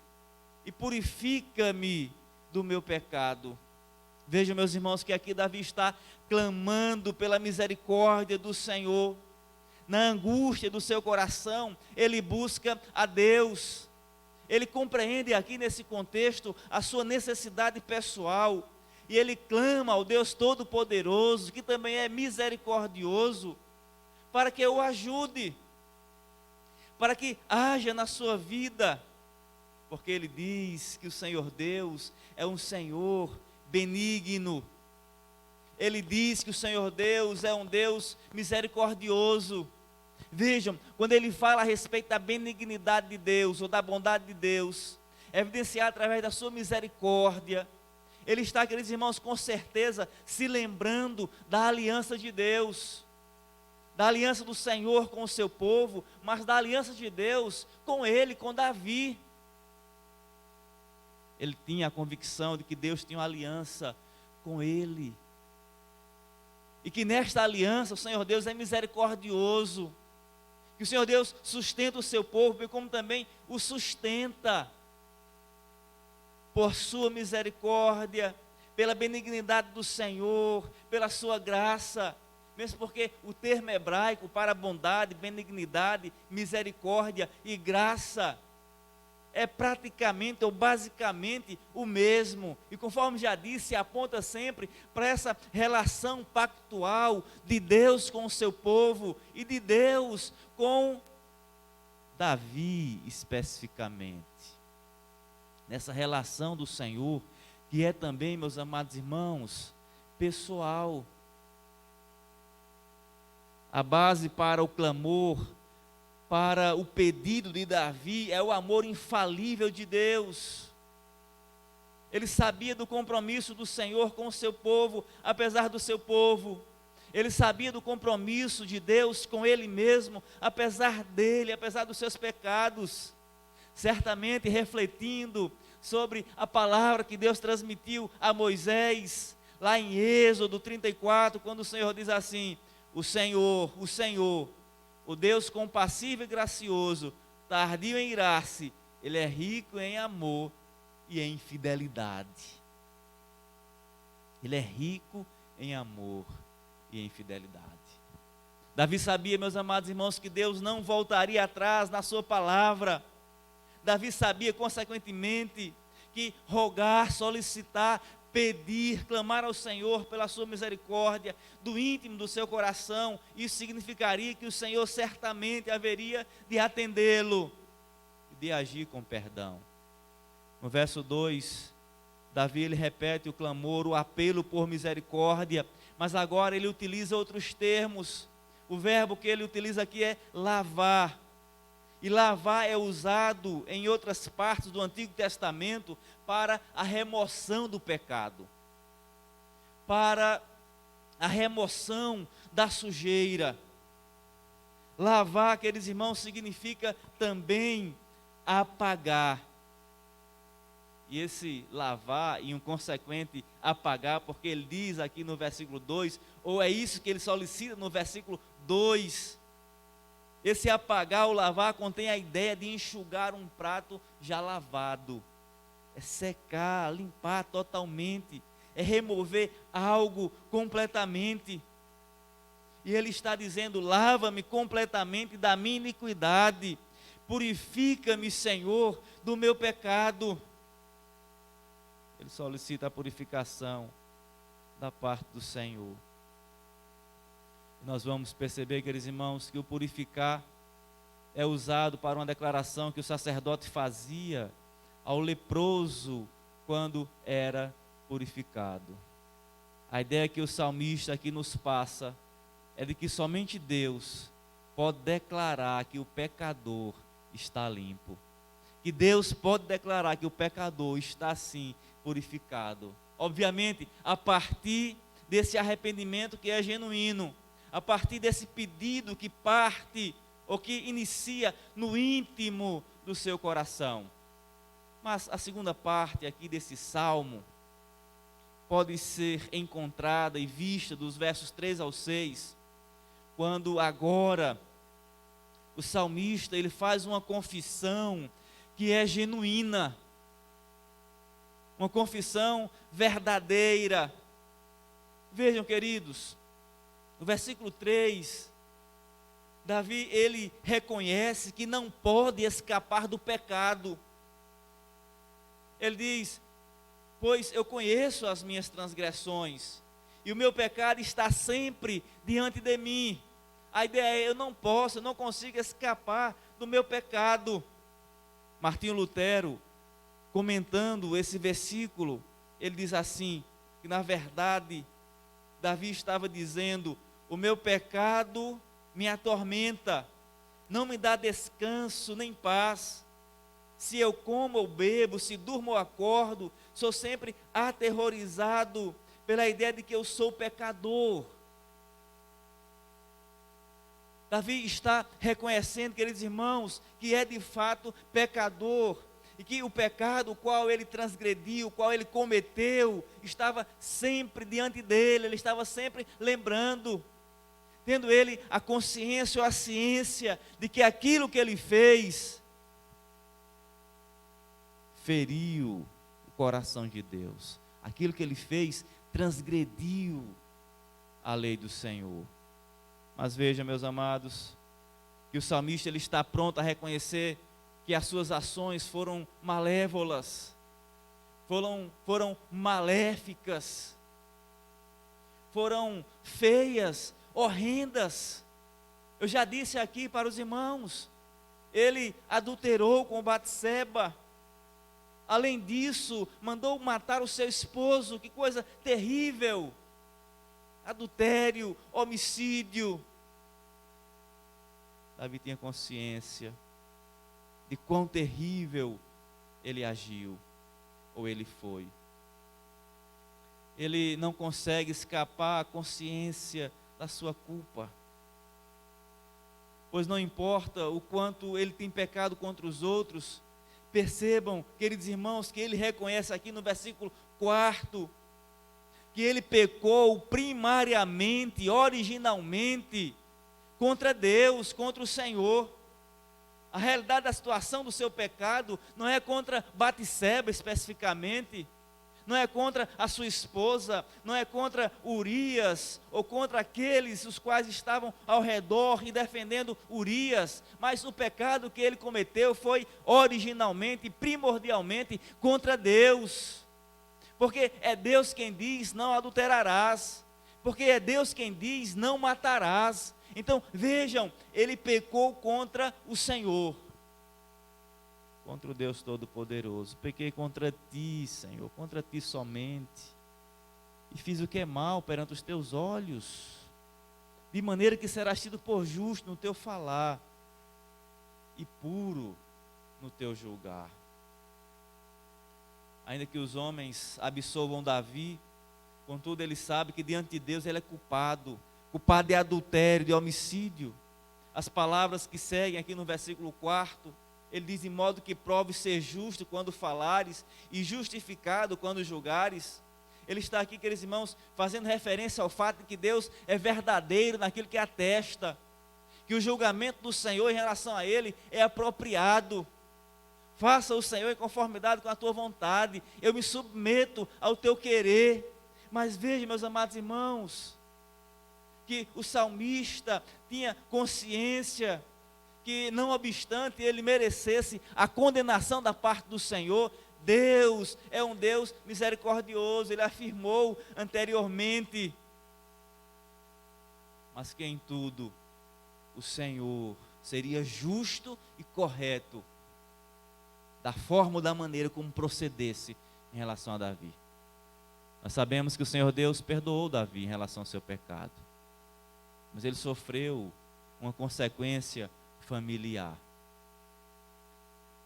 e purifica-me do meu pecado. Vejam, meus irmãos, que aqui Davi está clamando pela misericórdia do Senhor. Na angústia do seu coração, ele busca a Deus. Ele compreende aqui nesse contexto a sua necessidade pessoal, e ele clama ao Deus Todo-Poderoso, que também é misericordioso, para que o ajude, para que haja na sua vida, porque ele diz que o Senhor Deus é um Senhor benigno. Ele diz que o Senhor Deus é um Deus misericordioso. Vejam, quando ele fala a respeito da benignidade de Deus, ou da bondade de Deus, evidenciar através da sua misericórdia, ele está, queridos irmãos, com certeza se lembrando da aliança de Deus, da aliança do Senhor com o seu povo, mas da aliança de Deus com ele, com Davi. Ele tinha a convicção de que Deus tinha uma aliança com ele. E que nesta aliança o Senhor Deus é misericordioso. Que o Senhor Deus sustenta o seu povo, bem como também o sustenta por sua misericórdia, pela benignidade do Senhor, pela sua graça. Mesmo porque o termo hebraico para bondade, benignidade, misericórdia e graça é praticamente ou basicamente o mesmo. E conforme já disse, aponta sempre para essa relação pactual de Deus com o seu povo e de Deus com Davi especificamente. Nessa relação do Senhor, que é também, meus amados irmãos, pessoal. A base para o clamor, para o pedido de Davi é o amor infalível de Deus. Ele sabia do compromisso do Senhor com o seu povo, apesar do seu povo. Ele sabia do compromisso de Deus com ele mesmo, apesar dele, apesar dos seus pecados. Certamente refletindo sobre a palavra que Deus transmitiu a Moisés, lá em Êxodo 34, quando o Senhor diz assim: o Senhor, o Deus compassivo e gracioso, tardio em irar-se, Ele é rico em amor e em fidelidade. Ele é rico em amor e em fidelidade. Davi sabia, meus amados irmãos, que Deus não voltaria atrás na sua palavra. Davi sabia, consequentemente, que rogar, solicitar, pedir, clamar ao Senhor pela sua misericórdia, do íntimo do seu coração, isso significaria que o Senhor certamente haveria de atendê-lo e de agir com perdão. No verso 2, Davi ele repete o clamor, o apelo por misericórdia, mas agora ele utiliza outros termos. O verbo que ele utiliza aqui é lavar. E lavar é usado em outras partes do Antigo Testamento para a remoção do pecado, para a remoção da sujeira. Lavar, queridos irmãos, significa também apagar. E esse lavar e um consequente apagar, porque ele diz aqui no versículo 2, ou é isso que ele solicita no versículo 2, esse apagar ou lavar contém a ideia de enxugar um prato já lavado. É secar, limpar totalmente, é remover algo completamente. E ele está dizendo: lava-me completamente da minha iniquidade, purifica-me, Senhor, do meu pecado. Ele solicita a purificação da parte do Senhor. Nós vamos perceber, queridos irmãos, que o purificar é usado para uma declaração que o sacerdote fazia ao leproso quando era purificado. A ideia que o salmista aqui nos passa é de que somente Deus pode declarar que o pecador está limpo. Que Deus pode declarar que o pecador está sim purificado. Obviamente, a partir desse arrependimento que é genuíno, a partir desse pedido que parte ou que inicia no íntimo do seu coração. Mas a segunda parte aqui desse salmo pode ser encontrada e vista dos versos 3 ao 6, quando agora o salmista ele faz uma confissão que é genuína, uma confissão verdadeira. Vejam, queridos, no versículo 3, Davi, ele reconhece que não pode escapar do pecado. Ele diz: pois eu conheço as minhas transgressões, e o meu pecado está sempre diante de mim. A ideia é: eu não consigo escapar do meu pecado. Martinho Lutero, comentando esse versículo, ele diz assim, que na verdade, Davi estava dizendo: o meu pecado me atormenta, não me dá descanso nem paz. Se eu como ou bebo, se durmo ou acordo, sou sempre aterrorizado pela ideia de que eu sou pecador. Davi está reconhecendo, queridos irmãos, que é de fato pecador, e que o pecado o qual ele transgrediu, o qual ele cometeu, estava sempre diante dele, ele estava sempre lembrando, tendo ele a consciência ou a ciência de que aquilo que ele fez feriu o coração de Deus, aquilo que ele fez transgrediu a lei do Senhor. Mas veja, meus amados, que o salmista ele está pronto a reconhecer que as suas ações foram malévolas, foram maléficas, foram feias, horrendas. Eu já disse aqui para os irmãos, ele adulterou com Batseba. Além disso, mandou matar o seu esposo, que coisa terrível. Adultério, homicídio. Davi tinha consciência de quão terrível ele agiu, ou ele foi. Ele não consegue escapar à consciência da sua culpa, pois não importa o quanto ele tem pecado contra os outros. Percebam, queridos irmãos, que ele reconhece aqui no versículo 4, que ele pecou primariamente, originalmente, contra Deus, contra o Senhor. A realidade da situação do seu pecado não é contra Batseba especificamente, não é contra a sua esposa, não é contra Urias, ou contra aqueles os quais estavam ao redor e defendendo Urias, mas o pecado que ele cometeu foi originalmente, primordialmente contra Deus, porque é Deus quem diz: não adulterarás, porque é Deus quem diz: não matarás. Então vejam, ele pecou contra o Senhor, contra o Deus Todo-Poderoso. Pequei contra ti, Senhor, contra ti somente, e fiz o que é mal perante os teus olhos, de maneira que serás tido por justo no teu falar, e puro no teu julgar. Ainda que os homens absolvam Davi, contudo ele sabe que diante de Deus ele é culpado de adultério, de homicídio. As palavras que seguem aqui no versículo 4, ele diz: em modo que prove ser justo quando falares, e justificado quando julgares. Ele está aqui, queridos irmãos, fazendo referência ao fato de que Deus é verdadeiro naquilo que atesta, que o julgamento do Senhor em relação a ele é apropriado. Faça o Senhor em conformidade com a tua vontade, eu me submeto ao teu querer. Mas veja, meus amados irmãos, que o salmista tinha consciência que, não obstante ele merecesse a condenação da parte do Senhor, Deus é um Deus misericordioso. Ele afirmou anteriormente, mas que em tudo o Senhor seria justo e correto, da forma ou da maneira como procedesse em relação a Davi. Nós sabemos que o Senhor Deus perdoou Davi em relação ao seu pecado, mas ele sofreu uma consequência familiar.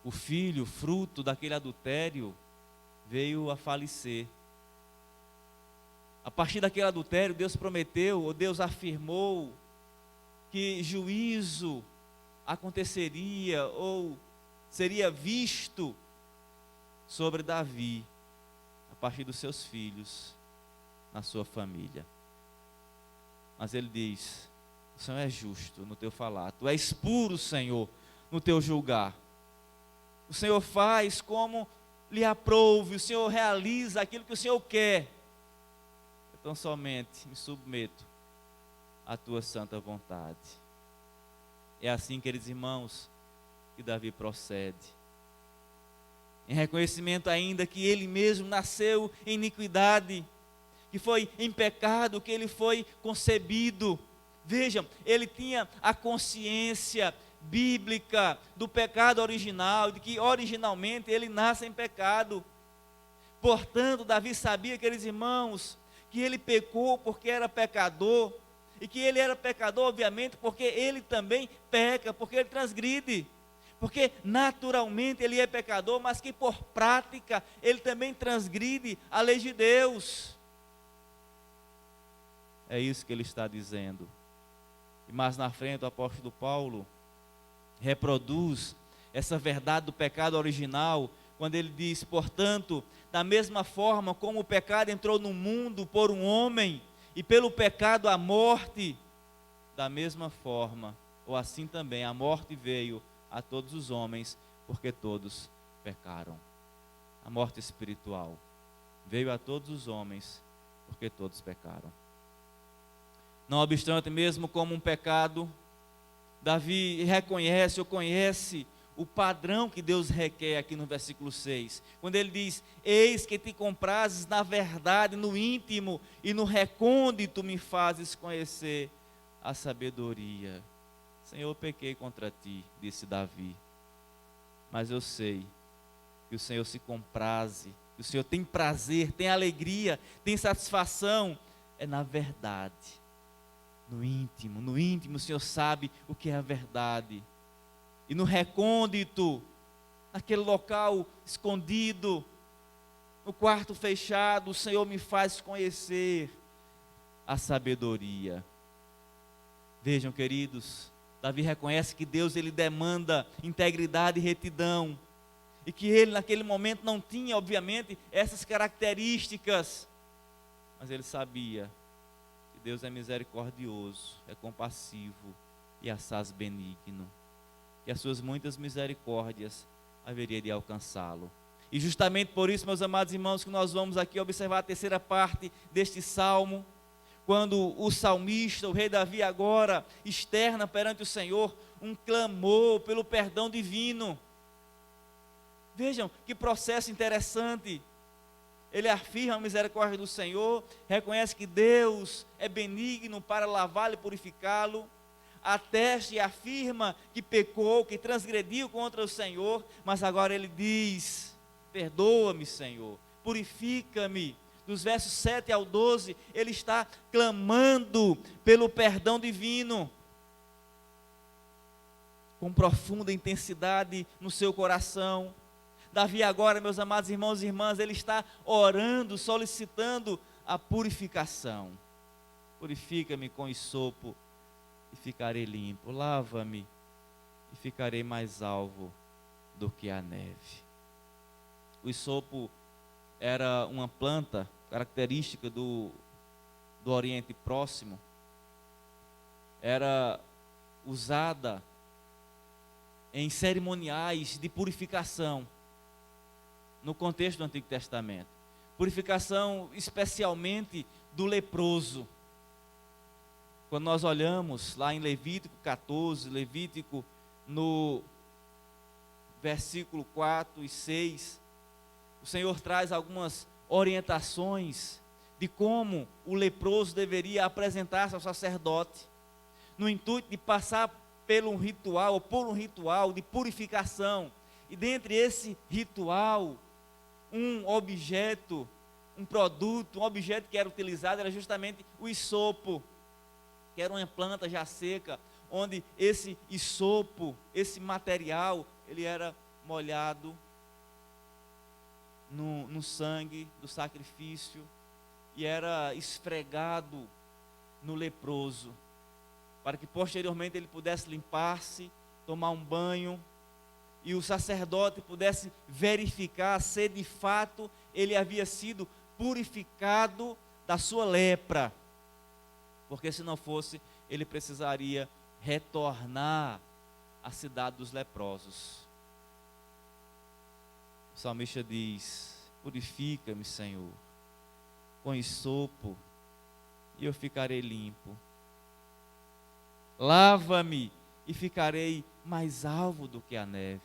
O filho, fruto daquele adultério, veio a falecer. A partir daquele adultério, Deus prometeu, ou Deus afirmou, que juízo aconteceria, ou seria visto sobre Davi, a partir dos seus filhos, na sua família. Mas ele diz: o Senhor é justo no teu falar, tu és puro, Senhor, no teu julgar. O Senhor faz como lhe aprouve, o Senhor realiza aquilo que o Senhor quer. Então somente me submeto à tua santa vontade. É assim, queridos irmãos, que Davi procede, em reconhecimento ainda que ele mesmo nasceu em iniquidade, que foi em pecado que ele foi concebido. Vejam, ele tinha a consciência bíblica do pecado original, de que originalmente ele nasce em pecado. Portanto, Davi sabia, queridos irmãos, que ele pecou porque era pecador, e que ele era pecador, obviamente, porque ele também peca, porque ele transgride, porque naturalmente ele é pecador, mas que por prática ele também transgride a lei de Deus. É isso que ele está dizendo. E mais na frente o apóstolo Paulo reproduz essa verdade do pecado original, quando ele diz: portanto, da mesma forma como o pecado entrou no mundo por um homem, e pelo pecado a morte, da mesma forma, ou assim também, a morte veio a todos os homens, porque todos pecaram. A morte espiritual veio a todos os homens, porque todos pecaram. Não obstante, mesmo como um pecado, Davi reconhece ou conhece o padrão que Deus requer aqui no versículo 6, quando ele diz: eis que te comprases na verdade, no íntimo e no recôndito me fazes conhecer a sabedoria. Senhor, eu pequei contra ti, disse Davi, mas eu sei que o Senhor se compraze, que o Senhor tem prazer, tem alegria, tem satisfação, é na verdade, no íntimo o Senhor sabe o que é a verdade. E no recôndito, naquele local escondido, no quarto fechado, o Senhor me faz conhecer a sabedoria. Vejam, queridos, Davi reconhece que Deus, ele demanda integridade e retidão, e que ele naquele momento não tinha, obviamente, essas características, mas ele sabia que Deus é misericordioso, é compassivo e assaz benigno, e as suas muitas misericórdias haveria de alcançá-lo. E justamente por isso, meus amados irmãos, que nós vamos aqui observar a terceira parte deste salmo, quando o salmista, o rei Davi, agora externa perante o Senhor um clamor pelo perdão divino. Vejam que processo interessante. Ele afirma a misericórdia do Senhor, reconhece que Deus é benigno para lavá-lo e purificá-lo, atesta e afirma que pecou, que transgrediu contra o Senhor, mas agora ele diz: perdoa-me, Senhor, purifica-me. Dos versos 7 ao 12, ele está clamando pelo perdão divino, com profunda intensidade no seu coração. Davi agora, meus amados irmãos e irmãs, ele está orando, solicitando a purificação. Purifica-me com hisopo e ficarei limpo, lava-me e ficarei mais alvo do que a neve. O hisopo era uma planta característica do Oriente Próximo, era usada em cerimoniais de purificação, no contexto do Antigo Testamento. Purificação especialmente do leproso. Quando nós olhamos lá em Levítico 14, Levítico no versículo 4 e 6, o Senhor traz algumas orientações de como o leproso deveria apresentar-se ao sacerdote, no intuito de passar por um ritual de purificação. E dentre esse ritual, um objeto, um produto, um objeto que era utilizado era justamente o hisopo, que era uma planta já seca, onde esse hisopo, esse material, ele era molhado no sangue do sacrifício e era esfregado no leproso, para que posteriormente ele pudesse limpar-se, tomar um banho, e o sacerdote pudesse verificar se de fato ele havia sido purificado da sua lepra, porque se não fosse, ele precisaria retornar à cidade dos leprosos. O salmista diz: purifica-me, Senhor, com hisopo e eu ficarei limpo, lava-me e ficarei mais alvo do que a neve.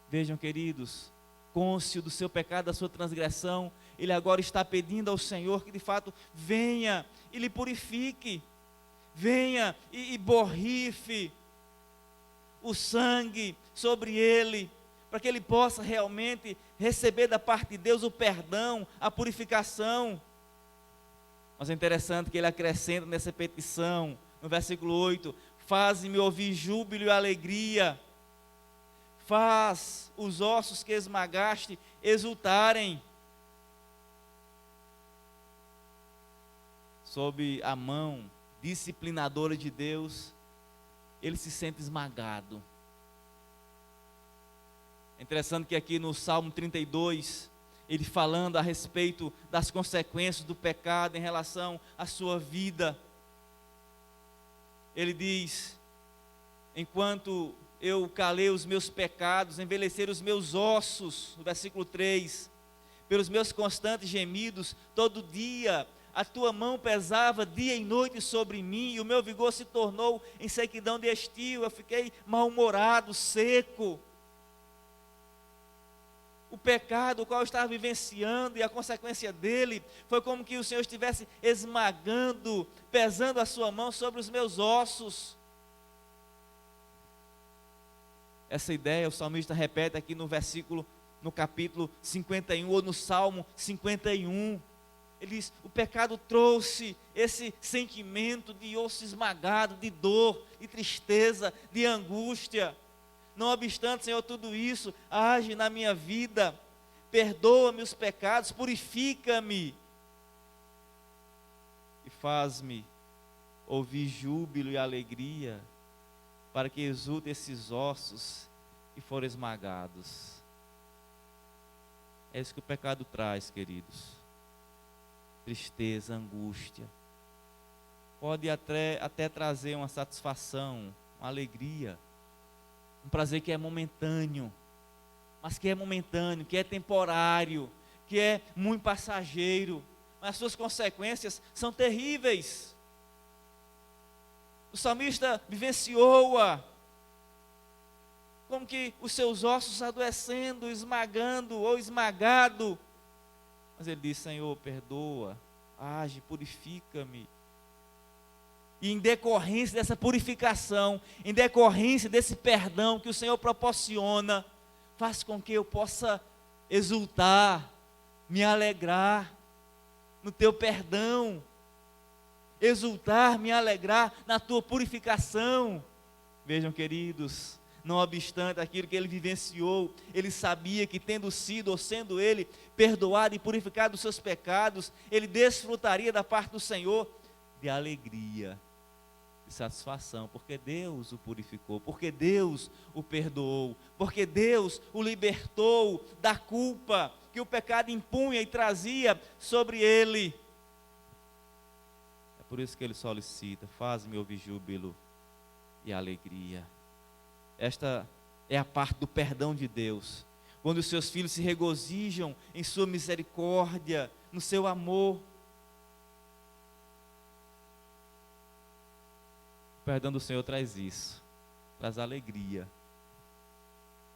Vejam, queridos, cônscio do seu pecado, da sua transgressão, ele agora está pedindo ao Senhor que de fato venha e lhe purifique, venha e borrife o sangue sobre ele, para que ele possa realmente receber da parte de Deus o perdão, a purificação. Mas é interessante que ele acrescenta nessa petição, no versículo 8: faz-me ouvir júbilo e alegria, faz os ossos que esmagaste exultarem. Sob a mão disciplinadora de Deus, ele se sente esmagado. É interessante que aqui no Salmo 32, ele falando a respeito das consequências do pecado em relação à sua vida, ele diz: enquanto eu calei os meus pecados, envelheceram os meus ossos, no versículo 3, pelos meus constantes gemidos, todo dia a tua mão pesava dia e noite sobre mim, e o meu vigor se tornou em sequidão de estio, eu fiquei mal-humorado, seco. O pecado, o qual eu estava vivenciando, e a consequência dele, foi como que o Senhor estivesse esmagando, pesando a sua mão sobre os meus ossos. Essa ideia o salmista repete aqui no capítulo 51, ou no Salmo 51. Ele diz: o pecado trouxe esse sentimento de osso esmagado, de dor, de tristeza, de angústia. Não obstante, Senhor, tudo isso, age na minha vida, perdoa-me os pecados, purifica-me e faz-me ouvir júbilo e alegria, para que exultem esses ossos que foram esmagados. É isso que o pecado traz, queridos: tristeza, angústia. Pode até trazer uma satisfação, uma alegria, um prazer que é momentâneo, mas que é momentâneo, que é temporário, que é muito passageiro, mas as suas consequências são terríveis. O salmista vivenciou-a, como que os seus ossos adoecendo, esmagando ou esmagado, mas ele diz: Senhor, perdoa, age, purifica-me. E em decorrência dessa purificação, em decorrência desse perdão que o Senhor proporciona, faz com que eu possa exultar, me alegrar no teu perdão, exultar, me alegrar na tua purificação. Vejam, queridos, não obstante aquilo que ele vivenciou, ele sabia que tendo sido, ou sendo ele, perdoado e purificado dos seus pecados, ele desfrutaria da parte do Senhor de alegria, de satisfação, porque Deus o purificou, porque Deus o perdoou, porque Deus o libertou da culpa que o pecado impunha e trazia sobre ele. É por isso que ele solicita: faz-me ouvir júbilo e alegria. Esta é a parte do perdão de Deus, quando os seus filhos se regozijam em sua misericórdia, no seu amor. O perdão do Senhor traz isso, traz alegria,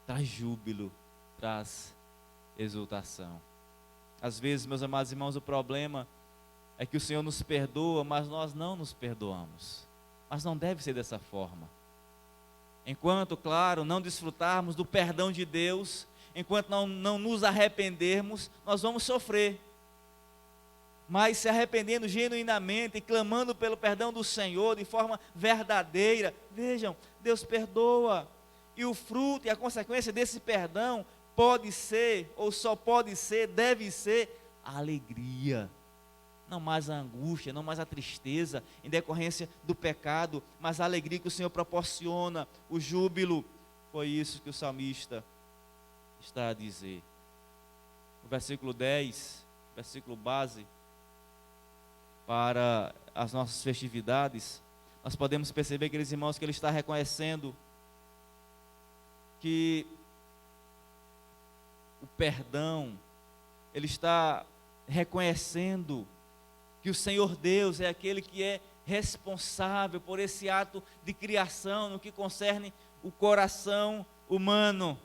traz júbilo, traz exultação. Às vezes, meus amados irmãos, o problema é que o Senhor nos perdoa, mas nós não nos perdoamos. Mas não deve ser dessa forma. Enquanto, claro, não desfrutarmos do perdão de Deus, enquanto não nos arrependermos, nós vamos sofrer. Mas se arrependendo genuinamente e clamando pelo perdão do Senhor de forma verdadeira, vejam, Deus perdoa. E o fruto e a consequência desse perdão pode ser, ou só pode ser, deve ser a alegria. Não mais a angústia, não mais a tristeza em decorrência do pecado, mas a alegria que o Senhor proporciona, o júbilo. Foi isso que o salmista está a dizer. O versículo 10, versículo base para as nossas festividades, nós podemos perceber, queridos irmãos, que ele está reconhecendo que o perdão, ele está reconhecendo que o Senhor Deus é aquele que é responsável por esse ato de criação no que concerne o coração humano.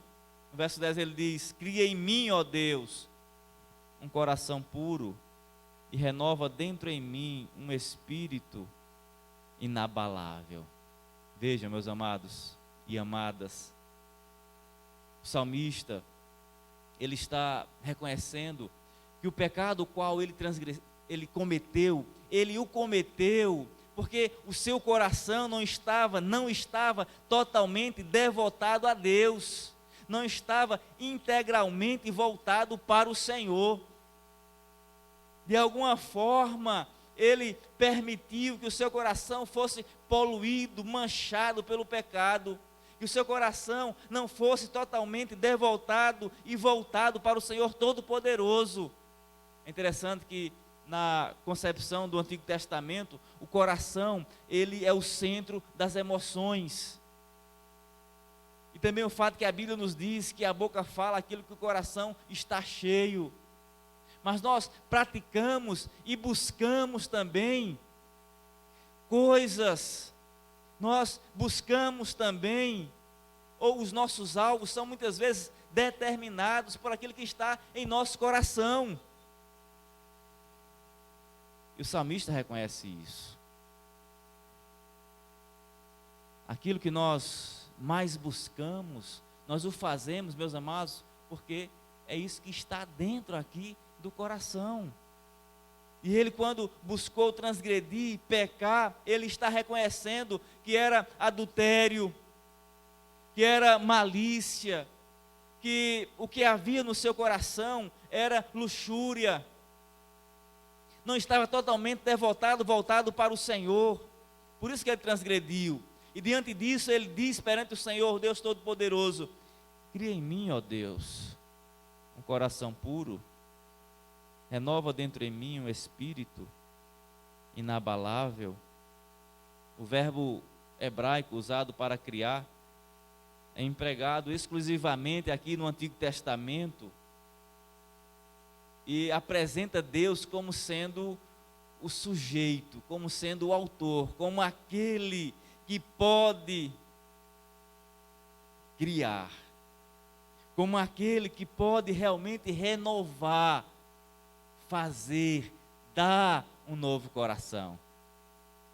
No verso 10 ele diz: cria em mim, ó Deus, um coração puro e renova dentro em mim um espírito inabalável. Vejam, meus amados e amadas, o salmista, ele está reconhecendo que o pecado o qual ele cometeu, ele o cometeu porque o seu coração não estava totalmente devotado a Deus, não estava integralmente voltado para o Senhor. De alguma forma, ele permitiu que o seu coração fosse poluído, manchado pelo pecado, que o seu coração não fosse totalmente devoltado e voltado para o Senhor Todo-Poderoso. É interessante que na concepção do Antigo Testamento, o coração, ele é o centro das emoções. E também o fato que a Bíblia nos diz que a boca fala aquilo que o coração está cheio. Mas nós praticamos e buscamos também coisas, nós buscamos também, ou os nossos alvos são muitas vezes determinados por aquilo que está em nosso coração. E o salmista reconhece isso. Aquilo que nós mais buscamos, nós o fazemos, meus amados, porque é isso que está dentro aqui do coração. E ele, quando buscou transgredir, pecar, ele está reconhecendo que era adultério, que era malícia, que o que havia no seu coração era luxúria, não estava totalmente voltado para o Senhor. Por isso que ele transgrediu. E diante disso ele diz perante o Senhor, Deus Todo-Poderoso: cria em mim, ó Deus, um coração puro, renova dentro em mim um espírito inabalável. O verbo hebraico usado para criar é empregado exclusivamente aqui no Antigo Testamento e apresenta Deus como sendo o sujeito, como sendo o autor, como aquele que pode criar, como aquele que pode realmente renovar, fazer, dar um novo coração.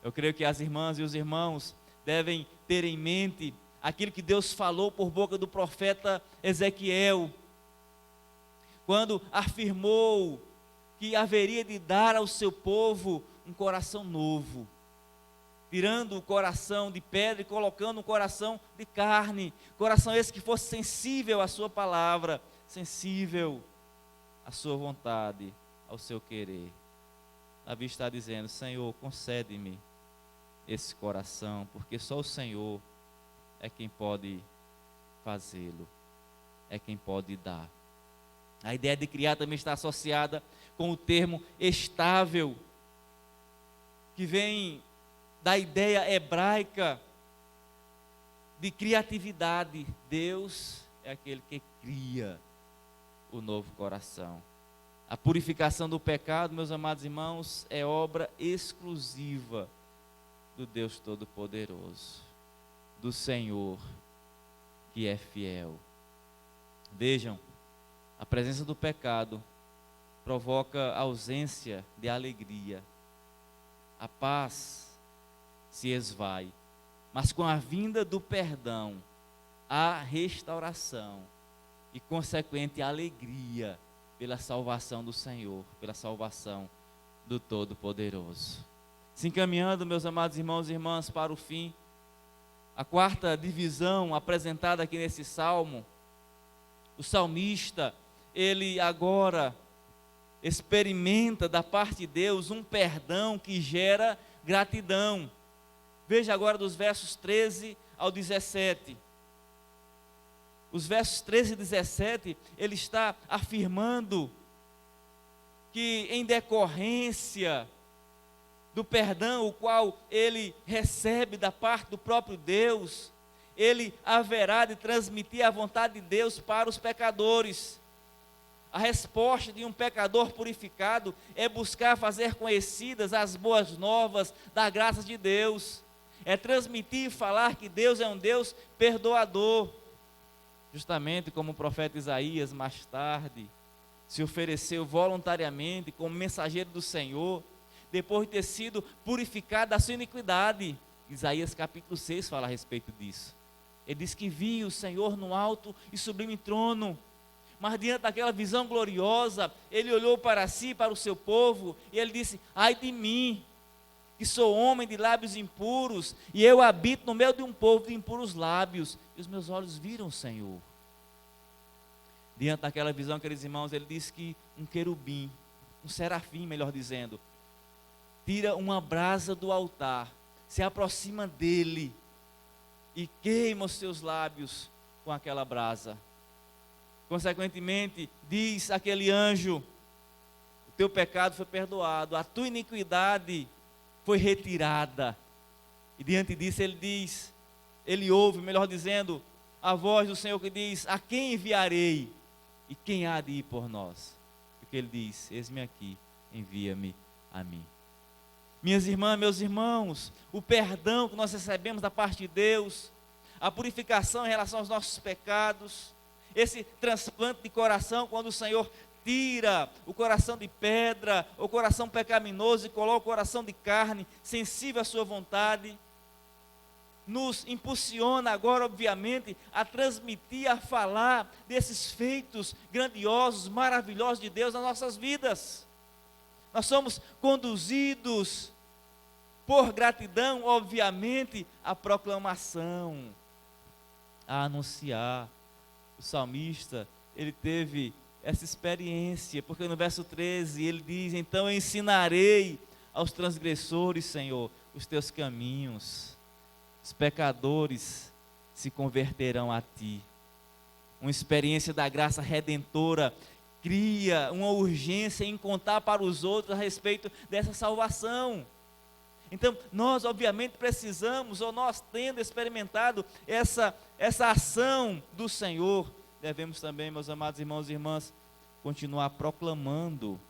Eu creio que as irmãs e os irmãos devem ter em mente aquilo que Deus falou por boca do profeta Ezequiel, quando afirmou que haveria de dar ao seu povo um coração novo, tirando o coração de pedra e colocando um coração de carne, coração esse que fosse sensível à sua palavra, sensível à sua vontade, ao seu querer. Davi está dizendo: Senhor, concede-me esse coração, porque só o Senhor é quem pode fazê-lo, é quem pode dar. A ideia de criar também está associada com o termo estável, que vem da ideia hebraica de criatividade. Deus é aquele que cria o novo coração. A purificação do pecado, meus amados irmãos, é obra exclusiva do Deus Todo-Poderoso, do Senhor que é fiel. Vejam, a presença do pecado provoca ausência de alegria. A paz se esvai. Mas com a vinda do perdão, há restauração e consequente alegria pela salvação do Senhor, pela salvação do Todo-Poderoso. Se encaminhando, meus amados irmãos e irmãs, para o fim, a quarta divisão apresentada aqui nesse salmo, o salmista, ele agora experimenta da parte de Deus um perdão que gera gratidão. Veja agora dos versos 13 ao 17. Os versos 13 e 17, ele está afirmando que em decorrência do perdão o qual ele recebe da parte do próprio Deus, ele haverá de transmitir a vontade de Deus para os pecadores. A resposta de um pecador purificado é buscar fazer conhecidas as boas novas da graça de Deus. É transmitir e falar que Deus é um Deus perdoador. Justamente como o profeta Isaías mais tarde se ofereceu voluntariamente como mensageiro do Senhor, depois de ter sido purificado da sua iniquidade. Isaías capítulo 6 fala a respeito disso. Ele diz que viu o Senhor no alto e sublime trono, mas diante daquela visão gloriosa, ele olhou para si, para o seu povo, e ele disse: ai de mim, que sou homem de lábios impuros, e eu habito no meio de um povo de impuros lábios, e os meus olhos viram o Senhor. Diante daquela visão, queridos irmãos, ele disse que um querubim, um serafim, melhor dizendo, tira uma brasa do altar, se aproxima dele e queima os seus lábios com aquela brasa. Consequentemente, diz aquele anjo: o teu pecado foi perdoado, a tua iniquidade foi retirada. E diante disso ele diz, ele ouve, melhor dizendo, a voz do Senhor que diz: a quem enviarei? E quem há de ir por nós? Porque ele diz: eis-me aqui, envia-me a mim. Minhas irmãs, meus irmãos, o perdão que nós recebemos da parte de Deus, a purificação em relação aos nossos pecados, esse transplante de coração, quando o Senhor tira o coração de pedra, o coração pecaminoso e coloca o coração de carne, sensível à sua vontade, nos impulsiona agora, obviamente, a transmitir, a falar desses feitos grandiosos, maravilhosos de Deus nas nossas vidas. Nós somos conduzidos por gratidão, obviamente, à proclamação, a anunciar. O salmista, ele teve essa experiência, porque no verso 13 ele diz: então eu ensinarei aos transgressores, Senhor, os teus caminhos. Os pecadores se converterão a ti. Uma experiência da graça redentora cria uma urgência em contar para os outros a respeito dessa salvação. Então, nós obviamente precisamos, ou nós tendo experimentado essa ação do Senhor, devemos também, meus amados irmãos e irmãs, continuar proclamando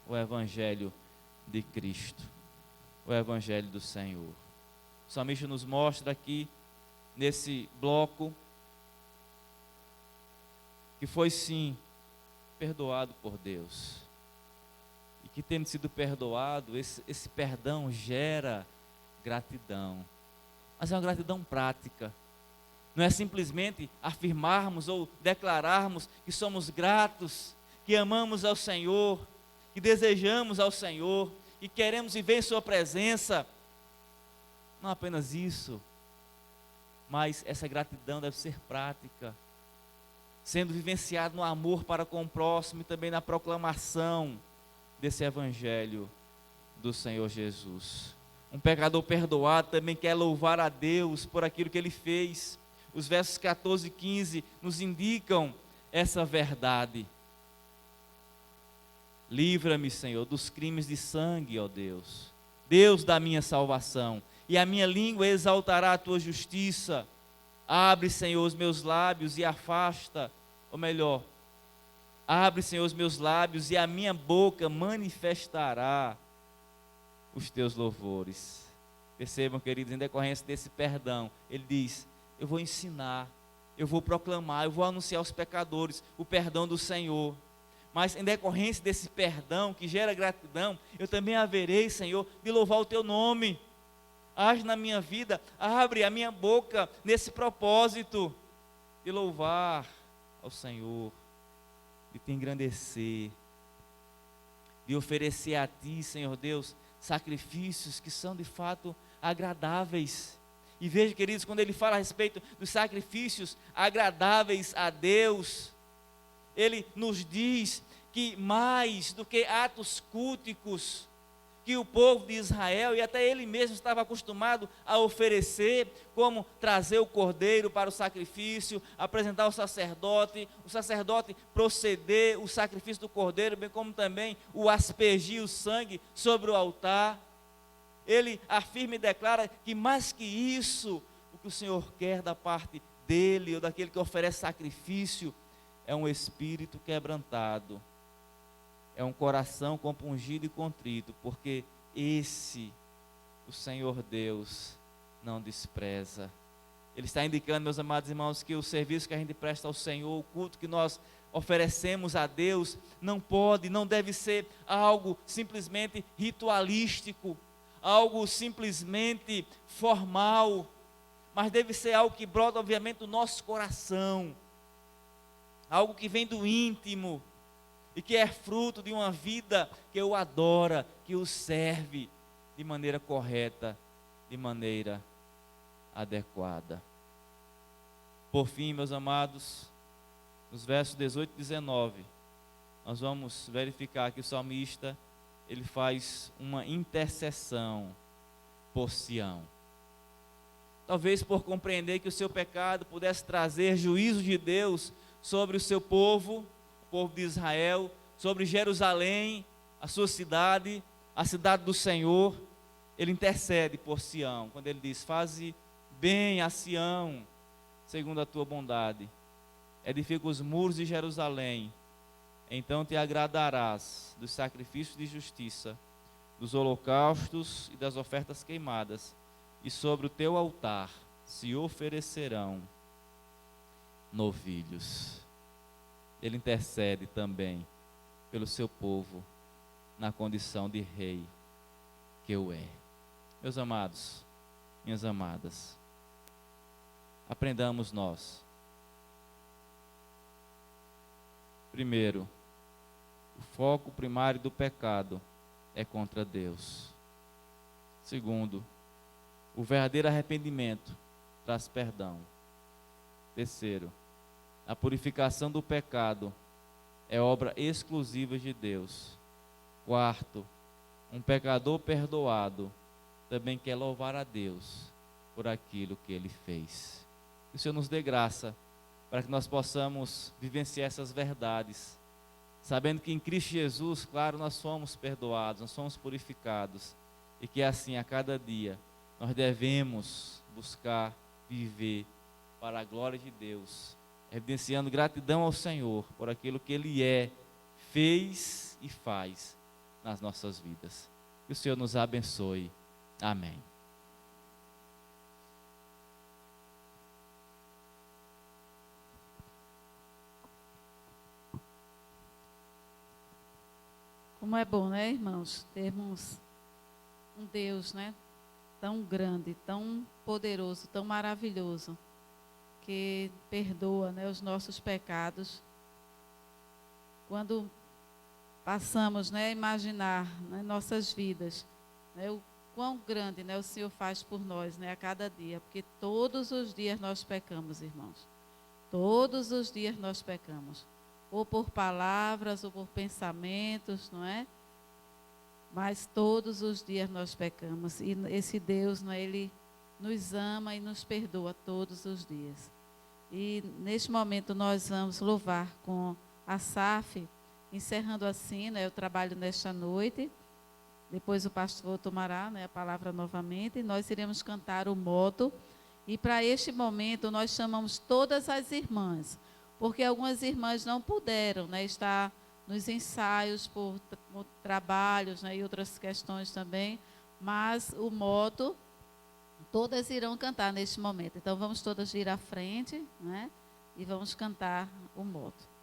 o Evangelho de Cristo, o Evangelho do Senhor. O salmista nos mostra aqui, nesse bloco, que foi sim perdoado por Deus. E que tendo sido perdoado, esse perdão gera gratidão. Mas é uma gratidão prática. Não é simplesmente afirmarmos ou declararmos que somos gratos, que amamos ao Senhor, que desejamos ao Senhor, que queremos viver em sua presença. Não apenas isso, mas essa gratidão deve ser prática, sendo vivenciado no amor para com o próximo e também na proclamação desse Evangelho do Senhor Jesus. Um pecador perdoado também quer louvar a Deus por aquilo que ele fez. Os versos 14 e 15 nos indicam essa verdade. Livra-me, Senhor, dos crimes de sangue, ó Deus, Deus da minha salvação, e a minha língua exaltará a tua justiça. Abre, Senhor, os meus lábios e afasta, ou melhor, abre, Senhor, os meus lábios e a minha boca manifestará os teus louvores. Percebam, queridos, em decorrência desse perdão, ele diz: eu vou ensinar, eu vou proclamar, eu vou anunciar aos pecadores o perdão do Senhor. Mas em decorrência desse perdão que gera gratidão, eu também haverei, Senhor, de louvar o teu nome. Age na minha vida, abre a minha boca nesse propósito de louvar ao Senhor, de te engrandecer, de oferecer a ti, Senhor Deus, sacrifícios que são de fato agradáveis. E veja, queridos, quando ele fala a respeito dos sacrifícios agradáveis a Deus, ele nos diz que mais do que atos culticos que o povo de Israel e até ele mesmo estava acostumado a oferecer, como trazer o cordeiro para o sacrifício, apresentar o sacerdote proceder o sacrifício do cordeiro, bem como também o aspergir o sangue sobre o altar. Ele afirma e declara que mais que isso, o que o Senhor quer da parte dele, ou daquele que oferece sacrifício, é um espírito quebrantado, é um coração compungido e contrito, porque esse, o Senhor Deus, não despreza. Ele está indicando, meus amados irmãos, que o serviço que a gente presta ao Senhor, o culto que nós oferecemos a Deus, não pode, não deve ser algo simplesmente ritualístico, algo simplesmente formal, mas deve ser algo que brota, obviamente, do nosso coração, algo que vem do íntimo, e que é fruto de uma vida que o adora, que o serve de maneira correta, de maneira adequada. Por fim, meus amados, nos versos 18 e 19, nós vamos verificar que o salmista, ele faz uma intercessão por Sião. Talvez por compreender que o seu pecado pudesse trazer juízo de Deus sobre o seu povo, o povo de Israel, sobre Jerusalém, a sua cidade, a cidade do Senhor. Ele intercede por Sião, quando ele diz: faze bem a Sião, segundo a tua bondade. Edifica os muros de Jerusalém, então te agradarás dos sacrifícios de justiça, dos holocaustos e das ofertas queimadas, e sobre o teu altar se oferecerão novilhos. Ele intercede também pelo seu povo, na condição de rei que o é. Meus amados, minhas amadas, aprendamos nós. Primeiro, o foco primário do pecado é contra Deus. Segundo, o verdadeiro arrependimento traz perdão. Terceiro, a purificação do pecado é obra exclusiva de Deus. Quarto, um pecador perdoado também quer louvar a Deus por aquilo que ele fez. Que o Senhor nos dê graça para que nós possamos vivenciar essas verdades, sabendo que em Cristo Jesus, claro, nós somos perdoados, nós somos purificados, e que assim a cada dia nós devemos buscar viver para a glória de Deus, evidenciando gratidão ao Senhor por aquilo que Ele é, fez e faz nas nossas vidas. Que o Senhor nos abençoe. Amém. Como é bom, né, irmãos, termos um Deus, né, tão grande, tão poderoso, tão maravilhoso, que perdoa, né, os nossos pecados. Quando passamos, né, a imaginar, né, nossas vidas, né, o quão grande, né, o Senhor faz por nós, né, a cada dia, porque todos os dias nós pecamos, irmãos. Todos os dias nós pecamos, ou por palavras, ou por pensamentos, não é? Mas todos os dias nós pecamos, e esse Deus, não é, Ele nos ama e nos perdoa todos os dias. E neste momento nós vamos louvar com a SAF, encerrando assim, né, o trabalho nesta noite. Depois o pastor tomará, né, a palavra novamente, e nós iremos cantar o moto. E para este momento nós chamamos todas as irmãs, porque algumas irmãs não puderam, né, estar nos ensaios por trabalhos, né, e outras questões também, mas o moto, todas irão cantar neste momento. Então vamos todas ir à frente, né, e vamos cantar o moto.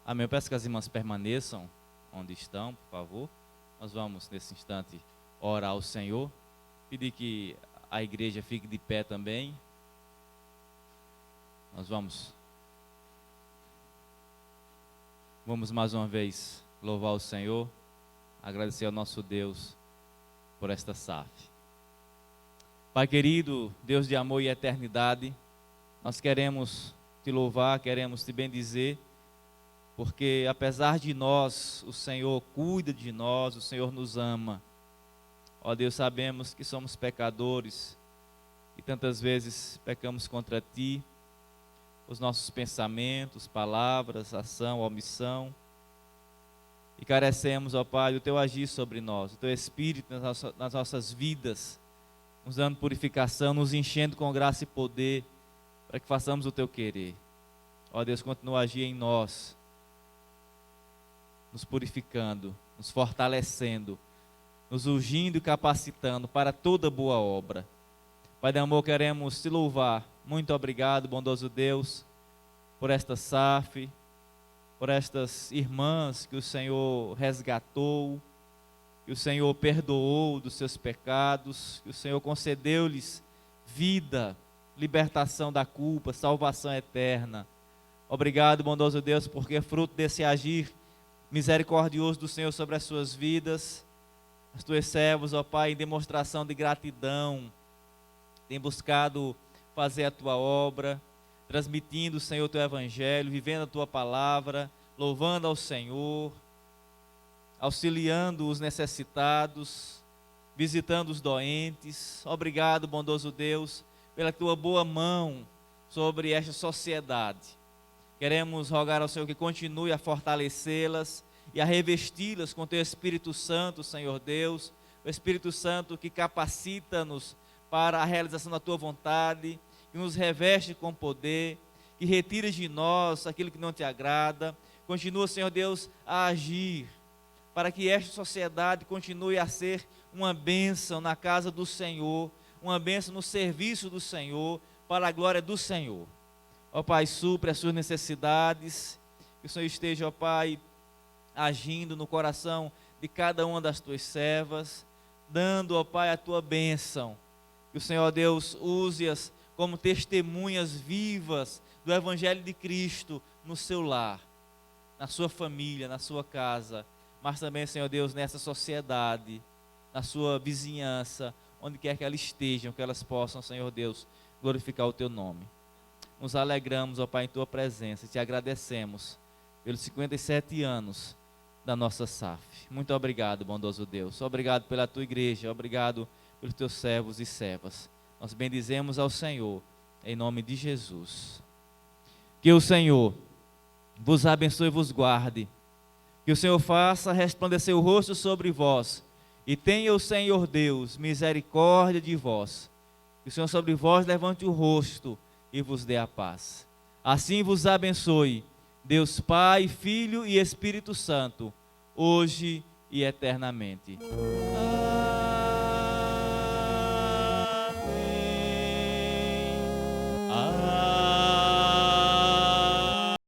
Amém. Eu peço que as irmãs permaneçam onde estão, por favor. Nós vamos, nesse instante, orar ao Senhor. Pedir que a igreja fique de pé também. Nós vamos mais uma vez louvar o Senhor, agradecer ao nosso Deus por esta SAF. Pai querido, Deus de amor e eternidade, nós queremos te louvar, queremos te bendizer, porque apesar de nós, o Senhor cuida de nós, o Senhor nos ama. Ó Deus, sabemos que somos pecadores e tantas vezes pecamos contra ti, os nossos pensamentos, palavras, ação, omissão, e carecemos, ó Pai, do teu agir sobre nós, do teu Espírito nas nossas vidas, nos dando purificação, nos enchendo com graça e poder, para que façamos o teu querer. Ó Deus, continua a agir em nós, nos purificando, nos fortalecendo, nos ungindo e capacitando para toda boa obra. Pai de amor, queremos te louvar. Muito obrigado, bondoso Deus, por esta SAF, por estas irmãs que o Senhor resgatou, que o Senhor perdoou dos seus pecados, que o Senhor concedeu-lhes vida, libertação da culpa, salvação eterna. Obrigado, bondoso Deus, porque fruto desse agir misericordioso do Senhor sobre as suas vidas, as tuas servos, ó Pai, em demonstração de gratidão, tem buscado fazer a tua obra, transmitindo, Senhor, o teu evangelho, vivendo a tua palavra, louvando ao Senhor, auxiliando os necessitados, visitando os doentes. Obrigado, bondoso Deus, pela tua boa mão sobre esta sociedade. Queremos rogar ao Senhor que continue a fortalecê-las e a revesti-las com teu Espírito Santo, Senhor Deus, o Espírito Santo que capacita-nos para a realização da tua vontade, que nos reveste com poder, que retira de nós aquilo que não te agrada. Continua, Senhor Deus, a agir, para que esta sociedade continue a ser uma bênção na casa do Senhor, uma bênção no serviço do Senhor, para a glória do Senhor. Ó Pai, supre as suas necessidades, que o Senhor esteja, ó Pai, agindo no coração de cada uma das tuas servas, dando, ó Pai, a tua bênção. Que o Senhor Deus use-as como testemunhas vivas do Evangelho de Cristo no seu lar, na sua família, na sua casa, mas também, Senhor Deus, nessa sociedade, na sua vizinhança, onde quer que elas estejam, que elas possam, Senhor Deus, glorificar o teu nome. Nos alegramos, ó Pai, em tua presença e te agradecemos pelos 57 anos da nossa SAF. Muito obrigado, bondoso Deus. Obrigado pela tua igreja, obrigado pelos teus servos e servas. Nós bendizemos ao Senhor, em nome de Jesus. Que o Senhor vos abençoe e vos guarde. Que o Senhor faça resplandecer o rosto sobre vós. E tenha o Senhor Deus misericórdia de vós. Que o Senhor sobre vós levante o rosto e vos dê a paz. Assim vos abençoe Deus Pai, Filho e Espírito Santo, hoje e eternamente.